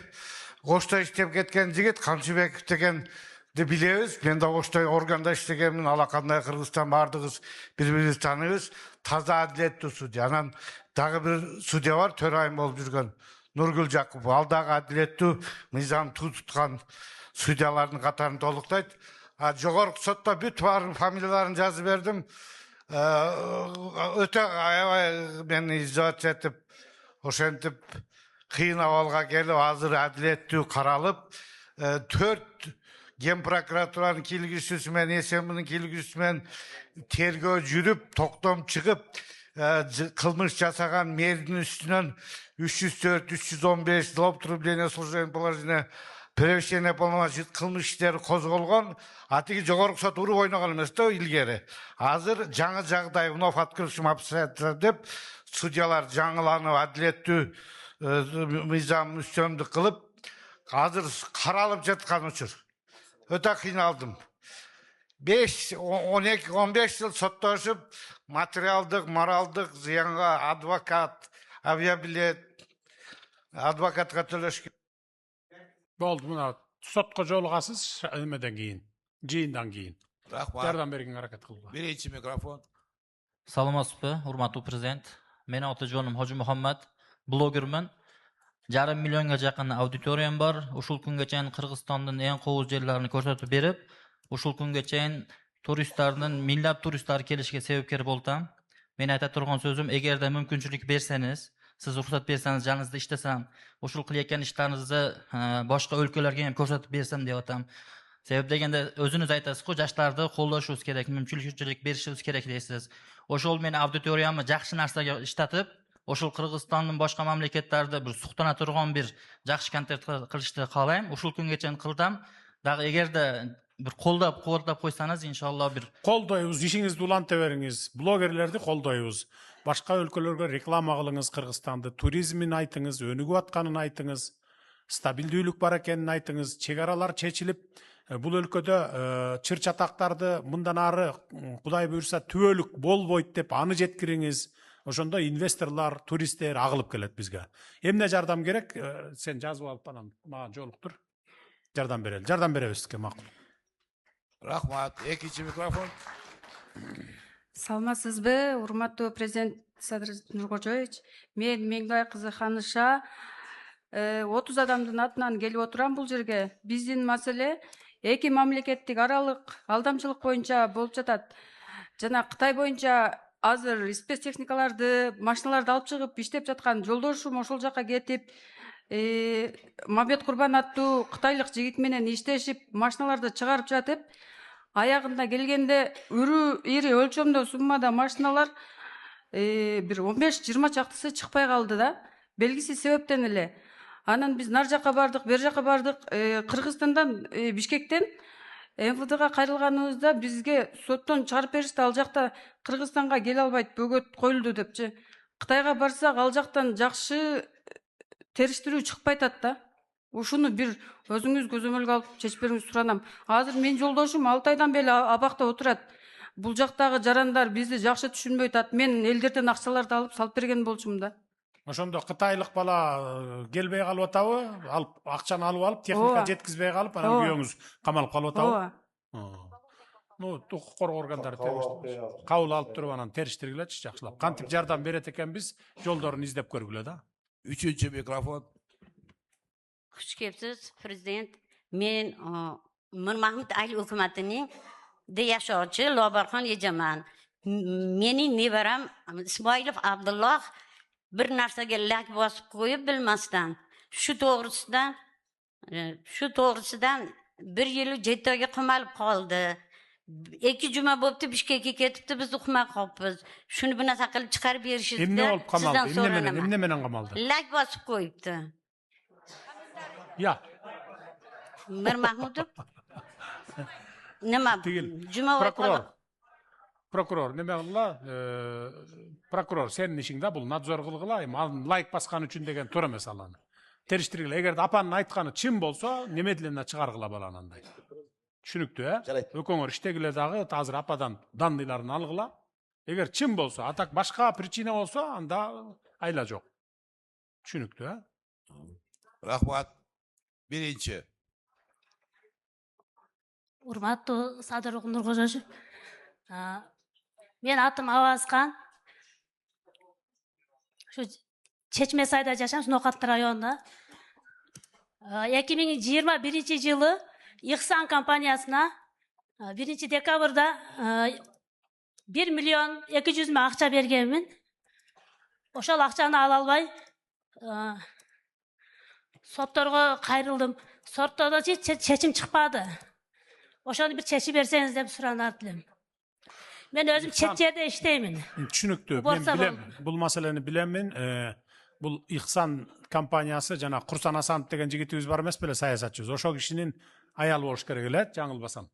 Ошто иштеп кеткен жигит Камчыбеков деген билебиз. Мен да Ошто органда иштегенмин. Алакандай Кыргызстан бардыгыбыз бири-бирибизди тааныйбыз. Таза адилеттүү судья. Анан дагы бир судья бар, төрайым болуп жүргөн Нургүл Жакупов. Ал дагы адилеттүү мыйзам туткан судьялардын катарын толуктайт. Жогорку сотто бүт баарын фамилияларын жазып бердим. Өтө аябай мени изолация этип, ошентип кыйын абалга келип, азыр адилеттүү каралып, 4 Ген прокуратуранын кийлигүүчүсү менен СМБнын кийлигүүчүсү менен тергөө жүрүп, токтом чыгып, кылмыш жасаган мэрдин үстүнөн 304, 315 злоупотребление служебным положением, превышение полномочий кылмыш иштери козголгон. Атиги жогорку сот уруп ойногон эмес да илгери. Азыр жаңы жагдай вновь открывшим обстоятельства деп судьялар жаңыланып, адилеттүү мыйзам үстөмдүк кылып, азыр каралып жаткан учур. Өтө кыйналдым. 12-15 жыл соттошуп, материалдык, моралдык зыянга адвокат, авиабилет, адвокатка төлөш. Болду, мына сотко жолугасыз эмеден кийин, жыйындан кийин. Жардам берген аракет кылгыла. Биринчи микрофон. Саламатсызбы, урматтуу президент. Менин аты жөнүм Хожи Мухаммад, блогермин. 1,5 миллионга жакын аудиториям бар. Ушул күнгө чейин Кыргызстандын эң кооз жерлерин көрсөтүп берип, ушул күнгө чейин туристтердин миндеп туристтер келишке себепкер болдум. Мен айта турган сөзүм, эгерде мүмкүнчүлүк берсеңиз, сиз уруксат берсеңиз, жаныңызда иштесем, ушул кыйла иштериңизди башка өлкөлөргө ham көрсөтүп берсем деп атам. Себеп дегенде өзүнүз айтасыз го, жаштарды колдошубуз керек, мүмкүнчүлүк беришибиз керек дейсиз. Ошол менин аудиториямды жакшы нерсеге иштетип, ошол Кыргызстандын башка мамлекеттерде бир суктана турган бир жакшы контент кылышты каалайм. Ушул күнгө чейин кылдым. Дагы эгерде бир колдоп койсаңыз, иншалла бир колдойбуз, ишиңизди уланта бериңиз. Блогерлерди колдойбуз. Башка өлкөлөргө реклама кылыңыз, Кыргызстанды туризмин айтыңыз, өнүгүп атканын айтыңыз, стабилдүүлүк бар экенин айтыңыз, чек аралар чечилип, бул өлкөдө чыр чатактарды мындан ары Кудай буйрса түбөлүк болбойт деп аны жеткириңиз. Ошондо инвесторлор, туристтер агылып келет бизге. Эмне жардам керек? Сен жазып алып анан мага жолуктур. Жардам берели. Жардам беребиз сизге, макул. Рахмат. Экинчи микрофон. Саламатсызбы, урматтуу президент Садыр Нуркожоевич. Мен Меңдай кызы Ханыша 30 адамдын атынан келип отурам бул жерге. Биздин маселе эки мамлекеттик аралык алдамчылык боюнча болуп жатат. Жана Кытай боюнча азыр спецтехникаларды, машиналарды алып чыгып иштеп жаткан жолдошум ошол жака кетип, Мамбет Курбан аттуу кытайлык жигит менен иштешип, машиналарды чыгарып жатып, аягында келгенде ири өлчөмдө суммада машиналар бир 15-20 чактысы чыкпай калды да. Белгисиз себептен эле. Анан биз нар жака бардык, бер жака бардык. Кыргызстандан, Бишкектен МВДга кайрылганыбызда бизге соттон чыгарып беришти. Ал жакта Кыргызстанга келе албайт, бөгөт коюлду депчи. Кытайга барсак, ал жактан жакшы териштирүү чыкпай атат да. Ушуну бир өзүңүз көзөмөлгө алып чечип бериңиз суранам. Азыр мен жолдошум 6 айдан бери абакта отурат. Бул жактагы жарандар бизди жакшы түшүнбөй атат. Мен элдерден акчаларды алып салып берген болчумун да. Ошондо кытайлык бала келбей калып атабы? Алып акчаны алып техника жеткизбей калып, анан күйөөңүз камалып калып атабы? Ну, укук коргоо органдары кабыл алып туруп анан териштиргилечи жакшылап. Кантип жардам берет экенбиз, жолдорун издеп көргүлө да. Үчүнчү микрофон. Хуш келипсиз, президент. Мен Мырмахмет Айыл өкмөтүнүн жашоочу Лобархан эжеман. Менин неберем Исмаилов Абдуллах bir narsaga lak bosib qo'yib bilmasdan shu to'g'risidan bir yil Jettoga qamalib qoldi. 2 juma bo'pti Bishkekka ketibdi, biz uxmay qolibmiz. Shuni bir narsa qilib chiqarib berishingizda Emne olib qamaldi? Emne menen qamaldi? Lak bosib qo'yibdi. Ya. Mir Mahmudov. Nima? Juma Prokuror neme kılla? Prokuror senin işinde bul nadzor kılgıla, layık baskan üçün degen tur emes alanı. Teriştirgile, eğer de apanın aytkanı çim bolsa, neme dilinde çıkargıla balananday. Düşünüktü, Ököңөр iştegile dağı hazır apadan dandilarini algıla. Eğer çim bolsa, atak başka prичина olsa, anda ayla yok. Düşünüktü, Rahmat. Birinci. Урматтуу Садыр Нуркожоевич, мен атым Авазкан. Şu Çeçme Say'da жашайм, Ноқат районунда. 2021 жылы İhsan компаниясына 1 декабрда 1 миллион 200 мың акча бергенмин. Ошол акчаны ала албай сотторго кайрылдым. Соттордо чечим чыкпады. Ошону bir çeşi verseniz деп суранар элем. Men özüm çet yerde işteymin. Düşünüktü. Ben bilem, bu meseleni bilemin. Bu İhsan kampanyası jana Kursan Hasanov деген жигитибиz бар эмес беле саясатчыбыз. Ошол кишинин аялы болуш керек эле, жаңылбасам.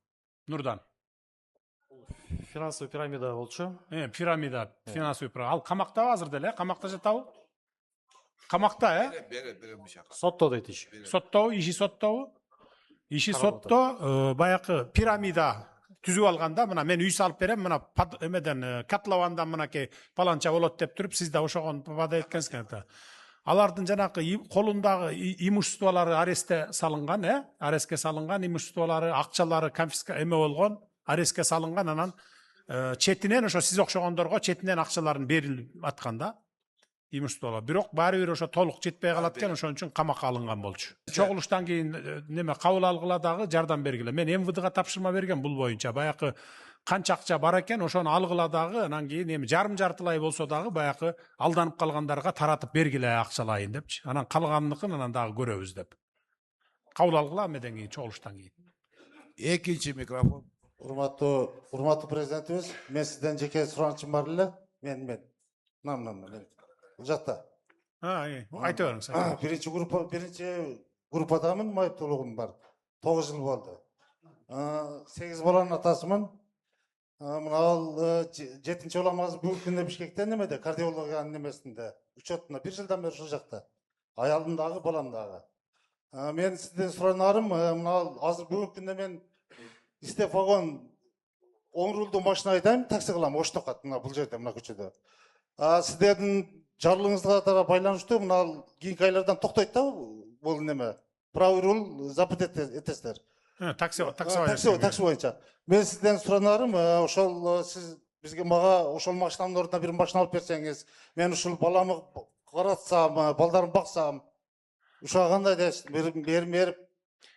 Нурдан. Финансовый пирамида болчу. Пирамида, финансовый пирамида. Ал камакта азыр деле, камакта жатабы? Камакта, Сотто дейт иши. Сотто, иши сотто. Иши сотто, баякы пирамида түзүп алганда, мына мен үй салып берем, мына эмеден котловандан мынакей паланча болот деп туруп, сиз да ошогон вада эткенсиңер. Алардын жанакы колундагы имуществолору арестке салынган, арестке салынган имуществолору, акчалары конфиска эме болгон, арестке салынган, анан четинен ошо сиз окшогондорго четинен акчаларын берилип атканда имуществолор. Бирок баары бир ошо толук жетпей калат экен, ошон үчүн камакка алынган болчу. Чогулуштан кийин неме кабыл алгыла дагы жардам бергиле. Мен МВДга тапшырма берген бул боюнча. Баякы канча акча бар экен, ошону алгыла дагы, анан кийин эми жарым-жартылай болсо дагы баякы алданып калгандарга таратып бергиле акчалайын депчи. Анан калганыныкын анан дагы көрөбүз деп. Кабыл алгыла менден кийин чогулуштан кийин. Экинчи микрофон. Урматтуу президентибиз, мен сизден жеке суранычым бар эле. Мен. Жатта. Айта бериңиз. Биринчи группадамын, майыптуулугум бар. 9 жыл болду. 8 баланын атасымын. Мына ал 7-чи балам азыр бүгүнкү күндө Бишкекте немеде, кардиологиянын немесинде, учетунда 1 жылдан бери ушул жакта. Аялым дагы, балам дагы. Мен сизден суранарым, мына азыр бүгүнкү күндө мен истеп вагон 10 рулдуу машина айдайм, такси кылам, Оштокат, мына бул жерде, мына көчөдө. Сиздердин жарлыгыңызга байланыштуу мына кийинки айлардан токтойт да бул неме? Правый руль запрет этесиздер. Такси боюнча. Мен сизден суранарым, ошол сиз бизге мага ошол машинанын ордуна бир машина алып берсеңиз, мен ушул баламы каратсам, балдарымды баксам, ушуга кандай дейсиз?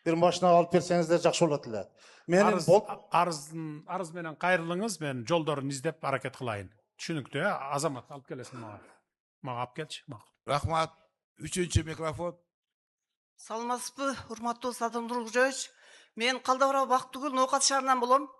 Бир машина алып берсеңиздер жакшы болот эле. Менин арыз менен кайрылыңыз, мен жолдорун издеп аракет кылайын. Түшүнүктүү, Азамат алып келесиң мага. Мага алып келчи. Рахмат. Үчүнчү микрофон. Саламатсызбы, урматтуу Садыр Нуркожоевич. Мен Калдабара Бактыгүл Ноокат шаарынан болом.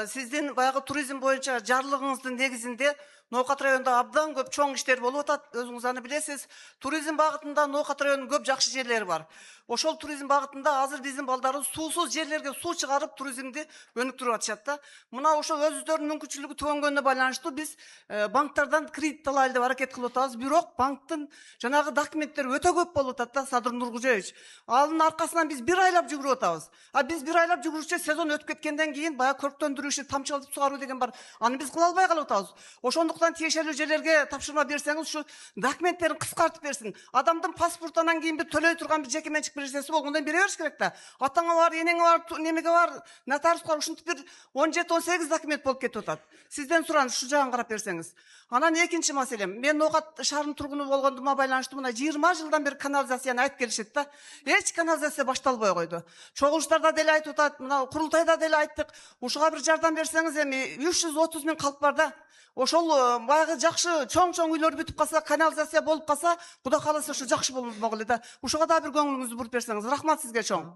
Сиздин баягы туризм боюнча жарлыгыңыздын негизинде Ноокат районунда абдан көп чоң иштер болуп атат. Өзүңүз аны билесиз. Туризм багытында Ноокат районунун көп жакшы жерлери бар. Ошол туризм багытында азыр биздин балдарыбыз суусуз жерлерге суу чыгарып туризмди өнүктүрүп атышат да. Мына ошол өзүлөрүнүн мүмкүнчүлүгү төгөнгөнүнө байланыштуу биз банктардан кредит алайлы деп аракет кылып атабыз. Бирок банктын жанагы документтери өтө көп болуп атат да, Садыр Нуркожоевич. Анын аркасынан биз бир айлап жүгүрүп атабыз. Биз бир айлап жүгүрүшчө сезон өтүп кеткенден кийин баягы көрктөндүрүү иши, тамчылатып сугаруу деген бар. Аны биз кыла албай калып атабыз. Ошондуктан тиешелүү жерлерге тапшырма берсеңиз, ушу документтерин кыскартып берсин. Адамдын паспортунан кийин бир төлөй турган бир жеке менчик нерсеси болгондон бере бериш керек да. Атаңа бар, энеңе бар, немеге бар, нотариуска бар, ушинтип бир 17-18 документ болуп кетип атат. Сизден сураныш, ушу жагын карап берсеңиз. Анан экинчи маселем, мен Ноокат шаарынын тургуну болгондума байланыштуу мына 20 жылдан бери канализацияны айтып келишет да. Эч канализация башталбай койду. Чогулуштарда деле айтып атат, мына курултайда деле айттык. Ушуга бир жардам берсеңиз, эми 330 000 калп бар да. Ошол баягы жакшы чоң-чоң үйлөр бүтүп калса, канализация болуп калса, Кудай кааласа ушу жакшы болмок эле да. Ушуга да бир көңүлүңүздү буруп берсеңиз. Рахмат сизге чоң.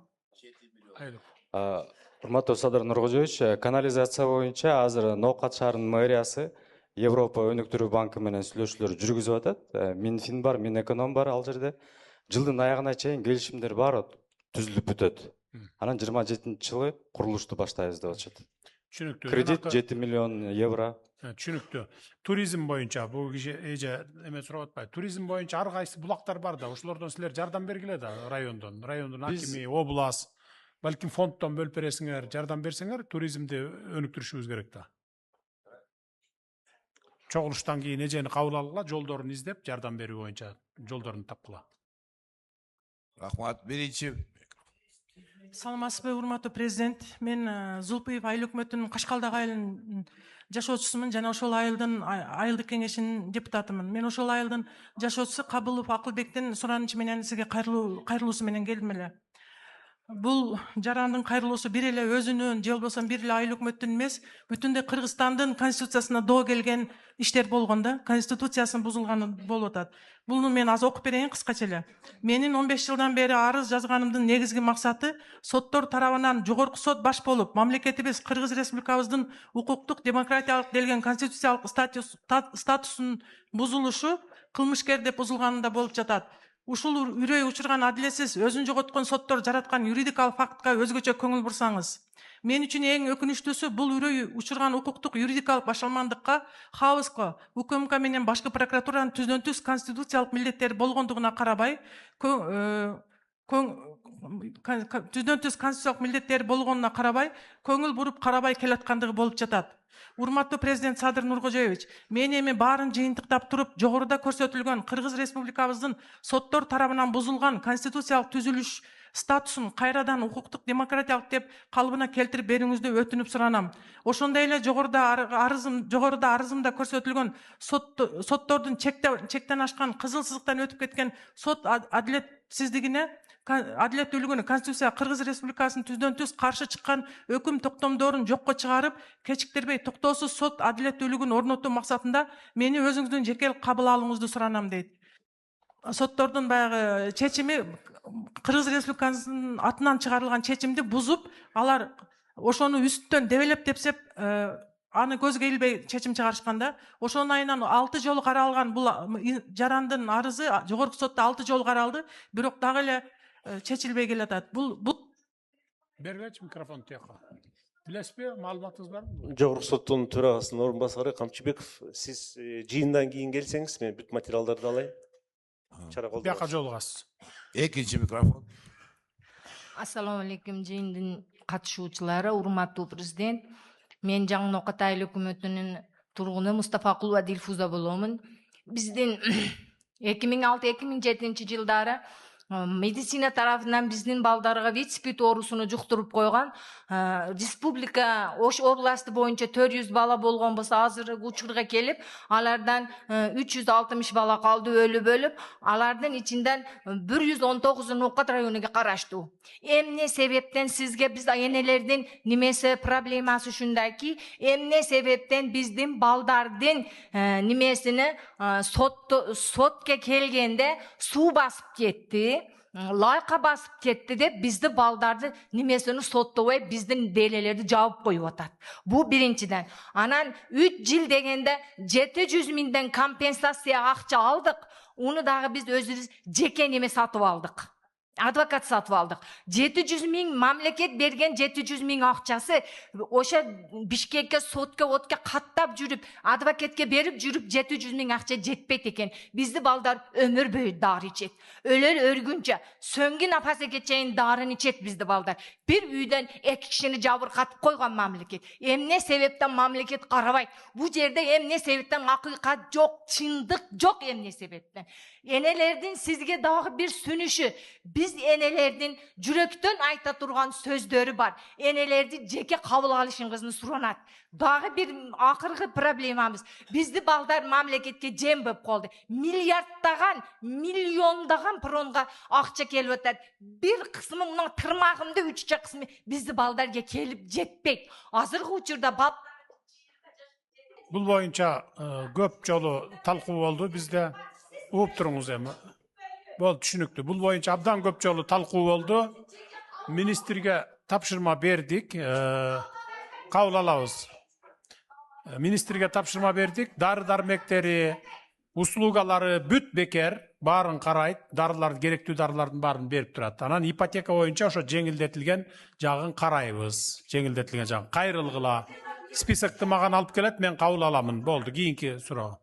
Урматтуу Садыр Нуркожоевич, канализация боюнча азыр Ноокат шаарынын мэриясы Европа өнүктүрүү банкы менен сүйлөшүүлөр жүргүзүп атат. Минфин бар, Минэконом бар ал жерде. Жылдын аягына чейин келишимдер бар, түзүлүп бүтөт. Анан 27-жылы курулушту баштайбыз деп атышат. Түшүнүктүү. Кредит 7 миллион евро. Түшүнүктүү. Туризм боюнча бул киши эме сурап атпайбы? Туризм боюнча ар кайсы булактар бар да, ошолордон силер жардам бергиле да райондон. Райондун акими, облас, балким фонддон бөлүп бересиңер, жардам берсеңер, туризмди өнүктүрүшүбүз керек да. Чогулуштан кийин эжени кабыл алгыла, жолдорун издеп, жардам берүү боюнча жолдорун тапкыла. Рахмат. Биринчи. Саламатсызбы, урматтуу президент. Мен Зулпиев айыл өкмөтүнүн Кашкалдагы айылынын жашоочусумун жана ошол айылдын айылдык кеңешинин депутатымын. Мен ошол айылдын жашоочусу Кабылов Акылбектин суранычы менен сизге кайрылуусу менен келдим эле. Бул жарандын кайрылуусу бир эле өзүнүн же болбосо бир эле айыл өкмөттүн эмес, бүтүндөй Кыргызстандын конституциясына доо келген иштер болгон да, конституциясын бузулганы болуп атат. Буну мен аз окуп берейин кыскача эле. Менин 15 жылдан бери арыз жазганымдын негизги максаты соттор тарабынан жогорку сот баш болуп, мамлекетибиз Кыргыз Республикабыздын укуктук демократиялык делген конституциялык статусунун бузулушу кылмышкер деп бузулганында болуп жатат. Ушул үрөй учурган адилетсиз, өзүн жоготкон соттор жараткан юридикалык фактка өзгөчө көңүл бурсаңыз. Мен үчүн эң өкүнүчтүүсү бул үрөй учурган укуктук юридикалык башалмандыкка, хаоска, УКМК менен башкы прокуратуранын түздөн түз конституциялык милдеттери болгондугуна карабай, түздөн түз конституциялык милдеттери болгонуна карабай, көңүл буруп карабай келаткандыгы болуп жатат. Урматтуу президент Садыр Нуркожоевич, мен эми баарын жыйынтыктап туруп, жогоруда көрсөтүлгөн Кыргыз Республикабыздын соттор тарабынан бузулган конституциялык түзүлүш статусун кайрадан укуктук демократиялык деп калыбына келтирип берүүңүздү өтүнүп суранам. Ошондой эле жогоруда арызымда көрсөтүлгөн соттордун чектен ашкан, кызыл сызыктан өтүп кеткен сот адилетсиздигине, адилеттүүлүгүнө Конституция Кыргыз Республикасынын түздөн түз каршы чыккан өкүм токтомдорун жокко чыгарып, кечиктирбей токтоосуз сот адилеттүүлүгүн орнотуу максатында мени өзүңүздүн жеке кабыл алууңузду суранам дейт. Соттордун баягы чечими Кыргыз Республикасынын атынан чыгарылган чечимди бузуп, алар ошону үстүнөн дебелеп тепсеп, аны көзгө илбей чечим чыгарышканда, ошонун айынан 6 жолу каралган бул жарандын арызы жогорку сотто 6 жолу каралды, бирок дагы эле чечилбей келатат. Бул Бергилечи микрофон тияка. Билесизби, маалыматыңыз барбы? Жогорку соттун төрагасынын орун басары Камчыбеков, сиз жыйындан кийин келсеңиз, мен бүт материалдарды алайын. Бияка жолугасыз. Экинчи микрофон. Ассаламу алейкум, жыйындын катышуучулары, урматтуу президент. Мен Жаңы Ноокат айыл өкмөтүнүн тургуну Мустафа Кулова Дилфуза боломун. Биздин 2006-2007 жылдары медицина тарафынан биздин балдарга ВИЧ-СПИД оорусуну жуктуруп койгон. Республика Ош областы боюнча 400 бала болгон болсо, азыркы учурга келип, алардан 360 бала калды өлүп өлүп, алардын ичинден 119 Ноокат районуга караштуу. Эмне себептен сизге биз энелердин немеси проблемасы ушундайки, эмне себептен биздин балдардын немесини сотко келгенде суу басып кетти, лайка басып кетти деп бизди балдарды немесini соттобой биздин делелерди жаап коюп атат. Бу биринчиден. Анан 3 жыл дегенде 700 миңден компенсация акча алдык. Уну дагы биз өзүбүз жеке неме сатып алдык. Адвокат сатып алдык. 700 миң мамлекет берген 700 миң акчасы ошо Бишкекке сотко отко каттап жүрүп, адвокатке берип жүрүп 700 миң акча жетпейт экен. Бизди балдар өмүр бою дары ичет. Өлөр өргүнчө сөңгүн апасыга чейин дарын ичет бизди балдар. Бир үйдөн 2 кишини жабыркатып койгон мамлекет. Эмне себептен мамлекет карабайт? Бу жерде эмне себептен акыйкат жок, чындык жок эмне себептен? Энелердин сизге дагы бир сүнүшү. Biz enelerdin жүрөктөн айта турган сөздөрү бар. Энелерди жеке кабыл алышыңызды суранат. Дагы бир акыркы проблемамыз. Бизди балдар мамлекетке жем болуп калды. Миллиарддаган, миллиондаган пронга акча келип атат. Бир кысмы мына тырмагымды 3 кысмы бизди балдарга келип жетпейт. Азыркы учурда Бул боюнча көп жолу талкуу болду. Бизде угуп туруңуз эми. Бол түшүнүктүү. Бул боюнча абдан көп жолу талкуу болду. Министрге тапшырма бердик. Кабыл алабыз. Министрге тапшырма бердик. Дары дармектери, услугалары бүт бекер. барын карайт, дарыларды, керектүү дарылардын барын берип турат. Анан ипотека боюнча ошо жеңилдетилген жагын карайбыз. Жеңилдетилген жагын кайрылгыла. Списокты маған алып келет, мен кабыл аламын. Болду, кийинки суроо.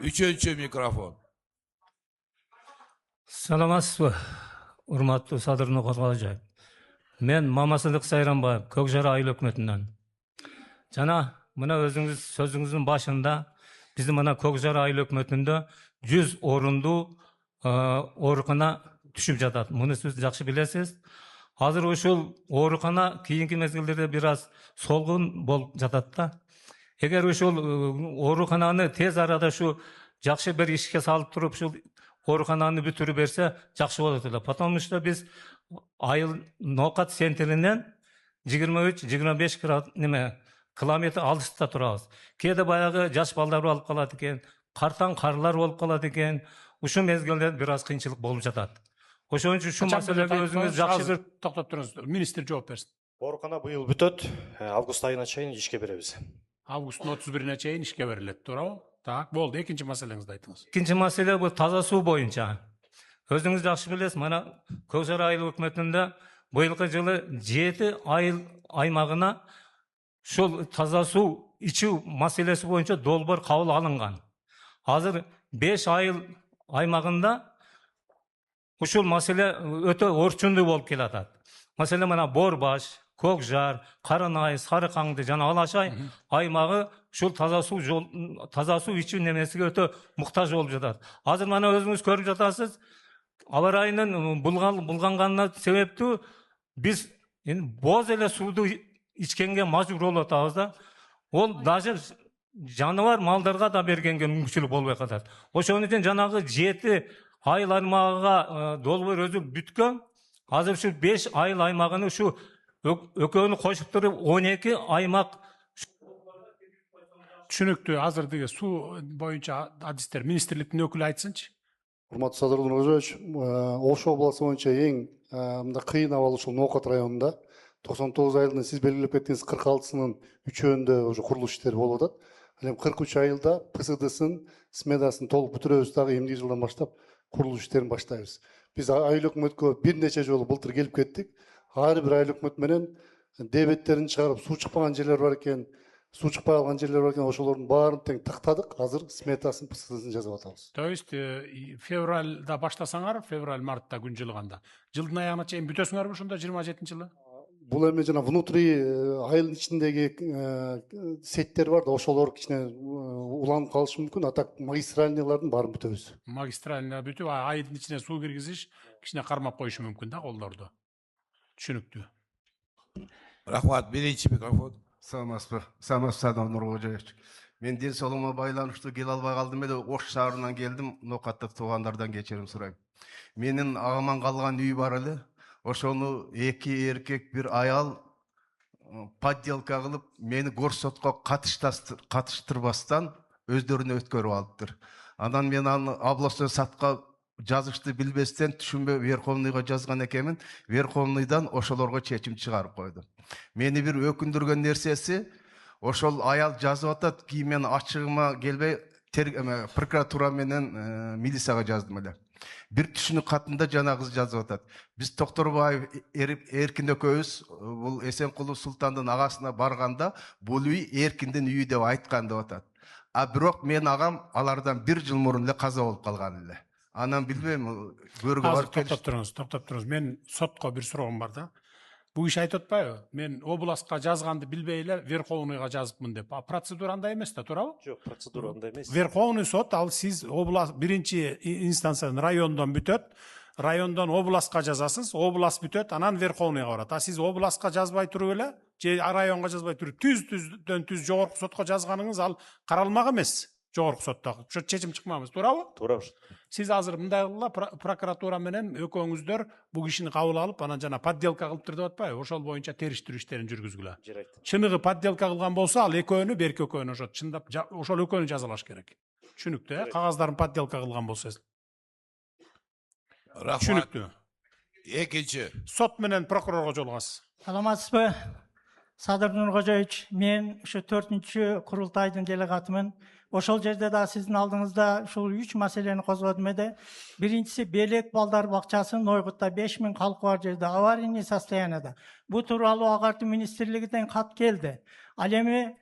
Üçüncü mikrofon. Саламатсызбы, урматтуу Садыр Нургожоевич. Мен Мамасыздык Сайранбаев, Көкжар айыл өкмөтүнөн. Жана мына өзүңүз сөзүңүздүн башында биздин мына Көкжар айыл өкмөтүндө 100 орундуу оорукана түшүп жатат. Муну сиз жакшы билесиз. Азыр ушул оорукана кийинки мезгилдерде бир аз солгун болуп жатат да. Эгер ушул оорукананы тез арада ушу жакшы бир ишке салып туруп ушул оорукананы бүтүрүп берсе жакшы болот эле. Потому что биз айыл ноокат центринен 23-25 километр алыста турабыз. Кээде баягы жаш балдар алып калат экен, картаң карлар болуп калат экен. Ушул мезгилде бир аз кыйынчылык болуп жатат. Ошон үчүн ушул маселеге өзүңүз жакшы бир токтоп туруңуз. Министр жооп берсин. Оорукана быйыл бүтөт, август айына чейин ишке беребиз. Августтун 31-ине чейин ишке берилет, туурабы? Так, болду. Экинчи маселеңизди айтыңыз. Экинчи маселе бул таза суу боюнча. Өзүңүз жакшы билесиз, мына Көкжар айыл өкмөтүндө быйылкы жылы 7 айыл аймагына ушул таза суу ичүү маселеси боюнча долбоор кабыл алынган. Азыр 5 айыл аймагында ушул маселе өтө орчундуу болуп келатат. Маселе мына Борбаш, Көкжар, Карынай, Сарыкаңды жана Алашай аймагы ушул таза суу ичүү немесиге өтө муктаж болуп жатат. Азыр мына өзүңүз көрүп жатасыз, аба ырайынын булганганына себептүү биз боз эле сууду ичкенге мажбур болуп атабыз да. Ол даже жаныбар малдарга да бергенге мүмкүнчүлүк болбой калат. Ошон үчүн жанагы 7 айыл аймагыга долбоор өзү бүткөн. Азыр ушу 5 айыл аймагыны ушу экөөнү кошуп туруп 12 аймак. Түшүнүктүү. Азыр деге суу боюнча адистер министрликтин өкүлү айтсынчы. Урматтуу Садыр Нургожоевич, Ош областы боюнча эң мындай кыйын абал ушул Ноокат районунда 99 айылдын сиз белгилеп кеттиңиз 46-сынын 3-өндө уже курулуш иштери болуп атат. Ал эми 43 айылда ПСДсын, сметасын толук бүтүрөбүз, дагы эмдиги жылдан баштап курулуш иштерин баштайбыз. Биз айыл өкмөткө бир нече жолу былтыр келип кеттик. Ар бир айыл өкмөт менен дебеттерин чыгарып, суу чыкпаган жерлер бар экен, суу чыкпай калган жерлер бар экен, ошолордун баарын тең тактадык. Азыр сметасын, ПСДсын жазып атабыз. То есть февралда баштасаңар, февраль-мартта күн жылганда, жылдын аягына чейин бүтөсүңөрбү ошондо 27-жылы? Бул эми жана внутри айылдын ичиндеги сеттер бар да, ошолор кичине уланып калышы мүмкүн. А так магистральныйлардын баарын бүтөбүз. Магистральный бүтүп, айылдын ичине суу киргизиш кичине кармап коюшу мүмкүн да колдорду. Түшүнүктүү. Рахмат, биринчи микрофон. Саламатсызбы, Садыр Нургожоевич. Мен ден соолугума байланыштуу келе албай калдым эле, Ош шаарынан келдим, Ноокатта туугандардан кечирим сурайм. Менин агаман калган үй бар эле. Ошону 2 эркек, 1 аял подделка кылып, мени горсотко катыштырбастан өздөрүнө өткөрүп алыптыр. Анан мен аны областной сатка жазышты билбестен түшүнбөй Верховныйга жазган экенмин. Верховныйдан ошолорго чечим чыгарып койду. Мени бир өкүндүргөн нерсеси, ошол аял жазып атат, кийин мен ачыгыма келбей прокуратура менен милицияга жаздым эле. Бир түшүнүк катында жана кыз жазып атат. Биз Токторбаев Эркин экөөбүз бул Эсенкулов Султандын агасына барганда бул үй Эркиндин үйү деп айткан деп атат. А бирок мен агам алардан 1 жыл мурун эле каза болуп калган эле. Анан билбейм, көргө барып токтоп туруңуз. Мен сотко бир суроом бар да. Бул иш айтып атпайбы? Мен областка жазганды билбей эле Верховныйга жазыпмын деп. Процедура андай эмес да, туурабы? Жок, процедура андай эмес. Верховный сот ал сиз област биринчи инстанциядан райондон бүтөт, райондон областка жазасыз, област бүтөт, анан Верховныйга барат. А сиз областка жазбай туруп эле, же районго жазбай туруп, түз жогорку сотко жазганыңыз ал каралмак эмес. Жогорку сотто. Ошо чечим чыкмабыз, туурабы? Туура. Сиз азыр мындай кылгыла, прокуратура менен экөөңүздөр бул кишини кабыл алып, анан жана подделка кылыптыр деп атпайбы? Ошол боюнча териштирүү иштерин жүргүзгүлө. Чыныгы подделка кылган болсо, ал экөөнү, берки экөөнү ошо чындап ошол экөөнү жазалаш керек. Түшүнүктүү, кагаздарын подделка кылган болсо. Рахмат. Экинчи. Сот менен прокурорго жолугасыз. Саламатсызбы? Садыр Нуркожоевич, мен şu 4-cü kurultaydın delegatımın. Ошол жерде да сиздин алдыңызда ушул 3 маселени козгодум эде. Биринчиси Белек балдар бакчасын Нойгутта 5000 калкы бар жерде аварийный состоянияда. Бу тууралуу Агартуу министрлигинен кат келди. Ал эми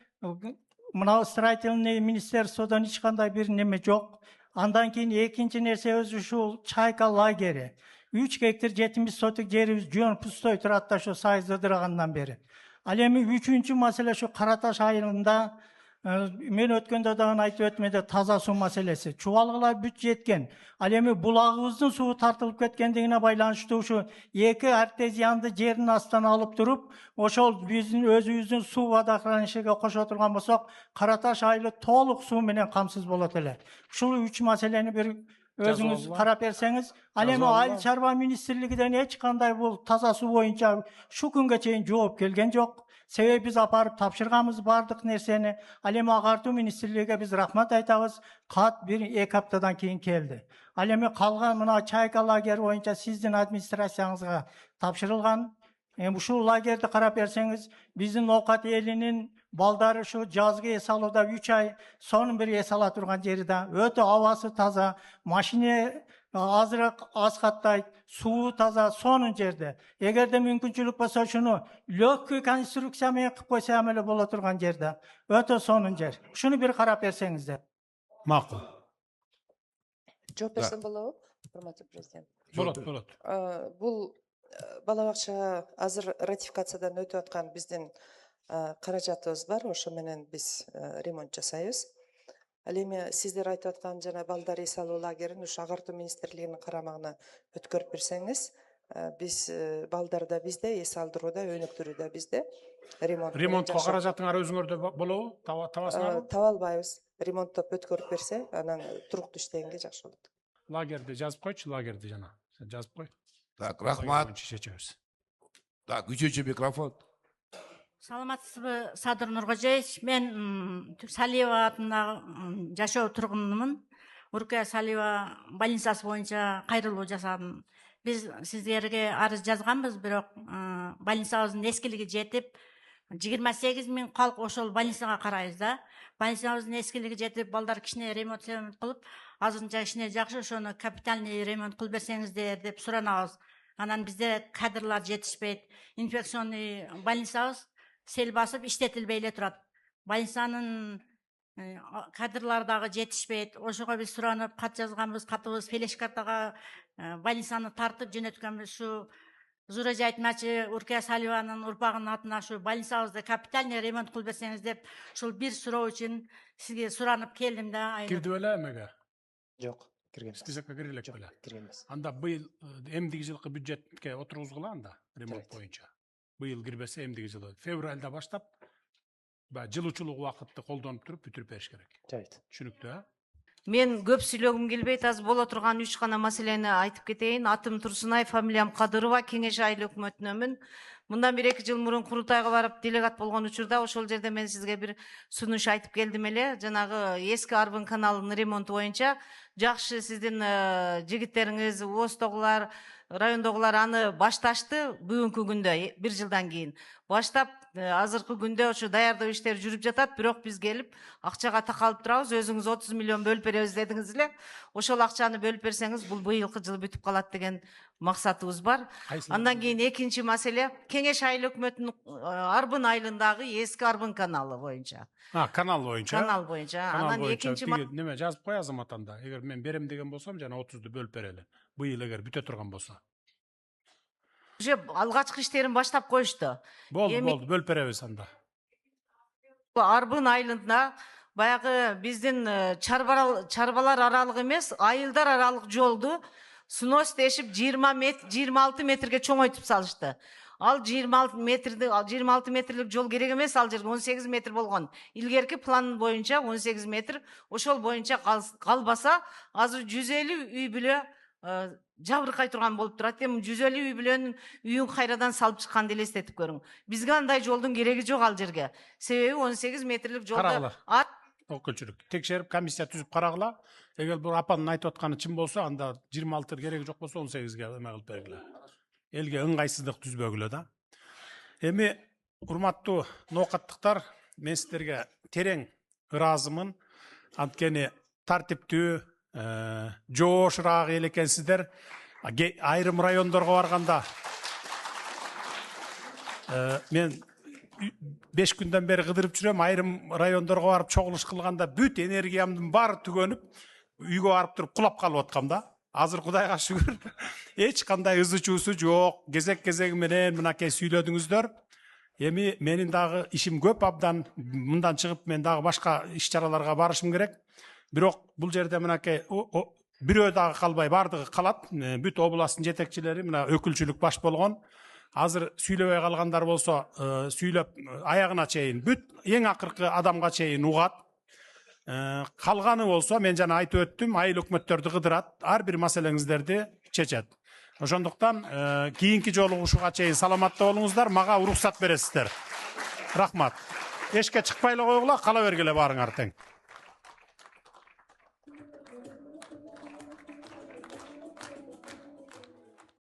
мына строительный министерстводон эч кандай бир неме жок. Андан кийин экинчи нерсе өзү ушул Чайка лагери. 3 гектар 70 соток жерибиз жөн пустой турат да ошо сайыз ыдырагандан бери. Ал эми үчүнчү маселе ошо Караташ айылында мен өткөндө дагы айтып өттүм эде таза суу маселеси. Чубалгылар бүт жеткен. Ал эми булагыбыздын суу тартылып кеткендигине байланыштуу ушу эки артезианды жердин астынан алып туруп, ошол биздин өзүбүздүн суу водохранилищеге кошо турган болсок, Караташ айылы толук суу менен камсыз болот эле. Ушул 3 маселени бир өзүңүз карап берсеңиз, ал эми Айыл чарба министрлигинен эч кандай бул таза суу боюнча шу күнгө чейин жооп келген жок. Себеби биз апарып тапшырганбыз бардык нерсени. Ал эми Агартуу министрлигине биз рахмат айтабыз. Кат 1-2 аптадан кийин келди. Ал эми калган мына Чайка лагери боюнча сиздин администрацияңызга тапшырылган. Ушул лагерди карап берсеңиз, биздин Ноокат элинин балдары şu жазгы эс алууда 3 ай сонун бир эс ала турган жери да өтө абасы таза, машине азыраак аскаттайт, суу таза сонун жерде. Эгерде мүмкүнчүлүк болсо шуну легкий конструкция менен кылып койсом эле боло турган жерде. Өтө сонун жер. Шуну бир карап берсеңиздер. Макул. Жооп берсем болобу, урматтуу президент? Болот. Бул бала бакча азыр ратификациядан өтүп аткан биздин каражатыбыз бар, ошо менен биз ремонт жасайбыз. Ал эми сиздер айтып аткан жана балдар эс алуу лагерин ушу Агартуу министрлигинин карамагына өткөрүп берсеңиз, биз балдарда бизде, эс алдырууда, өнүктүрүүдө бизде. Ремонтко каражатыңар өзүңөрдө болобу? Табасыңарбы? Таба албайбыз. Ремонттоп өткөрүп берсе, анан туруктуу иштегенге жакшы болот. Лагерди жазып койчу, лагерди жана. Сен жазып кой. Так, рахмат. Чечебиз. Так, үчүнчү микрофон. Саламатсызбы, Садыр Нуркожоевич. Мен Салиева атындагы жашоо тургунумун. Уркая Салиева больницасы боюнча кайрылуу жасадым. Биз сиздерге арыз жазганбыз, бирок больницабыздын эскилиги жетип, 28 000 калк ошол больницага карайбыз да. Больницабыздын эскилиги жетип, балдар кичине ремонт кылып, азырынча кичине жакшы, ошону капитальный ремонт кылып берсеңиздер деп суранабыз. Анан бизде кадрлар жетишпейт. Инфекционный больницабыз сел басып иштетилбей эле турат. Больницанын кадрлары дагы жетишпейт. Ошого биз суранып, кат жазганбыз, катыбыз Фелешкартага больницаны тартып жөнөткөнбүз. Ушу Зурожа айтмачы Уркая Салиеванын урпагынын атына ушу больницабызды капитальный ремонт кылып берсеңиз деп, ушул бир суроо үчүн сизге суранып келдим да. Кирди беле эмеге? Жок, кирген эмес. Списокко кире элек беле? Кирген эмес. Анда быйыл эмдиги жылкы бюджетке отургузгула анда ремонт боюнча. Быйыл кирбесе эмдиги жылы февралда баштап жылуучулук убакытты колдонуп туруп бүтүрүп бериш керек. Жайт. Түшүнүктүү, а? Мен көп сүйлөгүм келбейт, аз боло турган 3 гана маселени айтып кетейин. Атым Турсунай, фамилиям Кадырова, Кеңеш айыл өкмөтүнөмүн. Мындан 1-2 жыл мурун курултайга барып делегат болгон учурда ошол жерде мен сизге бир сунуш айтып келдим эле. Жанагы эски Арбын каналынын ремонту боюнча жакшы сиздин жигиттериңиз, ООСтогулар, райондогулар аны башташты бүгүнкү күндө 1 жылдан кийин. Баштап азыркы күндө ошо даярдоо иштери жүрүп жатат, бирок биз келип акчага такалып турабыз. Өзүңүз 30 миллион бөлүп беребиз дедиңиз эле. Ошол акчаны бөлүп берсеңиз, бул быйылкы жылы бүтүп калат деген максатыбыз бар. Андан кийин экинчи маселе Кеңеш айыл өкмөтүнүн Арбын айылындагы эски Арбын каналы боюнча. Канал боюнча. Канал боюнча. Анан экинчи неме жазып кой Азамат анда. Эгер мен берем деген болсом, жана 30ду бөлүп берели. Быйыл эгер бүтө турган болсо. Уже алгачкы иштерин баштап коюшту. Болду, бөлүп беребиз анда. Арбын айылында баягы биздин чарбалар аралык эмес, айылдар аралык жолду снос дешип 26 метрге чоңойтуп салышты. Ал 26 метрлик жол керек эмес, ал жерге 18 метр болгон. Илгерки план боюнча 18 метр, ошол боюнча калбаса, азыр 150 үй бүлө жабыркай турган болуп турат. Эми 150 үй бүлөнүн үйүн кайрадан салып чыкканды элестетип көрүң. Бизге андай жолдун кереги жок ал жерге. Себеби 18 метрлик жолдо Окулчулук текшерип комиссия түзүп карагыла. Эгер бул апанын айтып атканы чын болсо, анда 26 кереги жок болсо 18ге эме кылып бергиле. Элге ыңгайсыздык түзбөгүлө да. Эми урматтуу ноокаттыктар, мен сиздерге терең ыраазымын. Анткени тартиптүү, жоошураак эл экенсиздер. Айрым райондорго барганда мен 5 күндөн бери кыдырып жүрөм, айрым райондорго барып чогулуш кылганда бүт энергиямдын баары түгөнүп, үйгө барып туруп кулап калып аткам да. Азыр Кудайга шүгүр, эч кандай ызы чуусу жок. Кезек-кезеги менен мынакей сүйлөдүңүздөр. Эми менин дагы ишим көп, абдан мындан чыгып мен дагы башка иш-чараларга барышым керек. Бирок бул жерде мынакей бирөө дагы калбай бардыгы калат. Бүт областтын жетекчилери мына өкүлчүлүк баш болгон. Азыр сүйлөбөй калгандар болсо, сүйлөп аягына чейин бүт эң акыркы адамга чейин угат. Калганы болсо мен жана айтып өттүм, айыл өкмөттөрдү кыдырат, ар бир маселеңиздерди чечет. Ошондуктан кийинки жолугушууга чейин саламатта болуңуздар, мага уруксат бересиздер. Рахмат. Эшикке чыкпай эле койгула, кала бергиле баарыңар тең.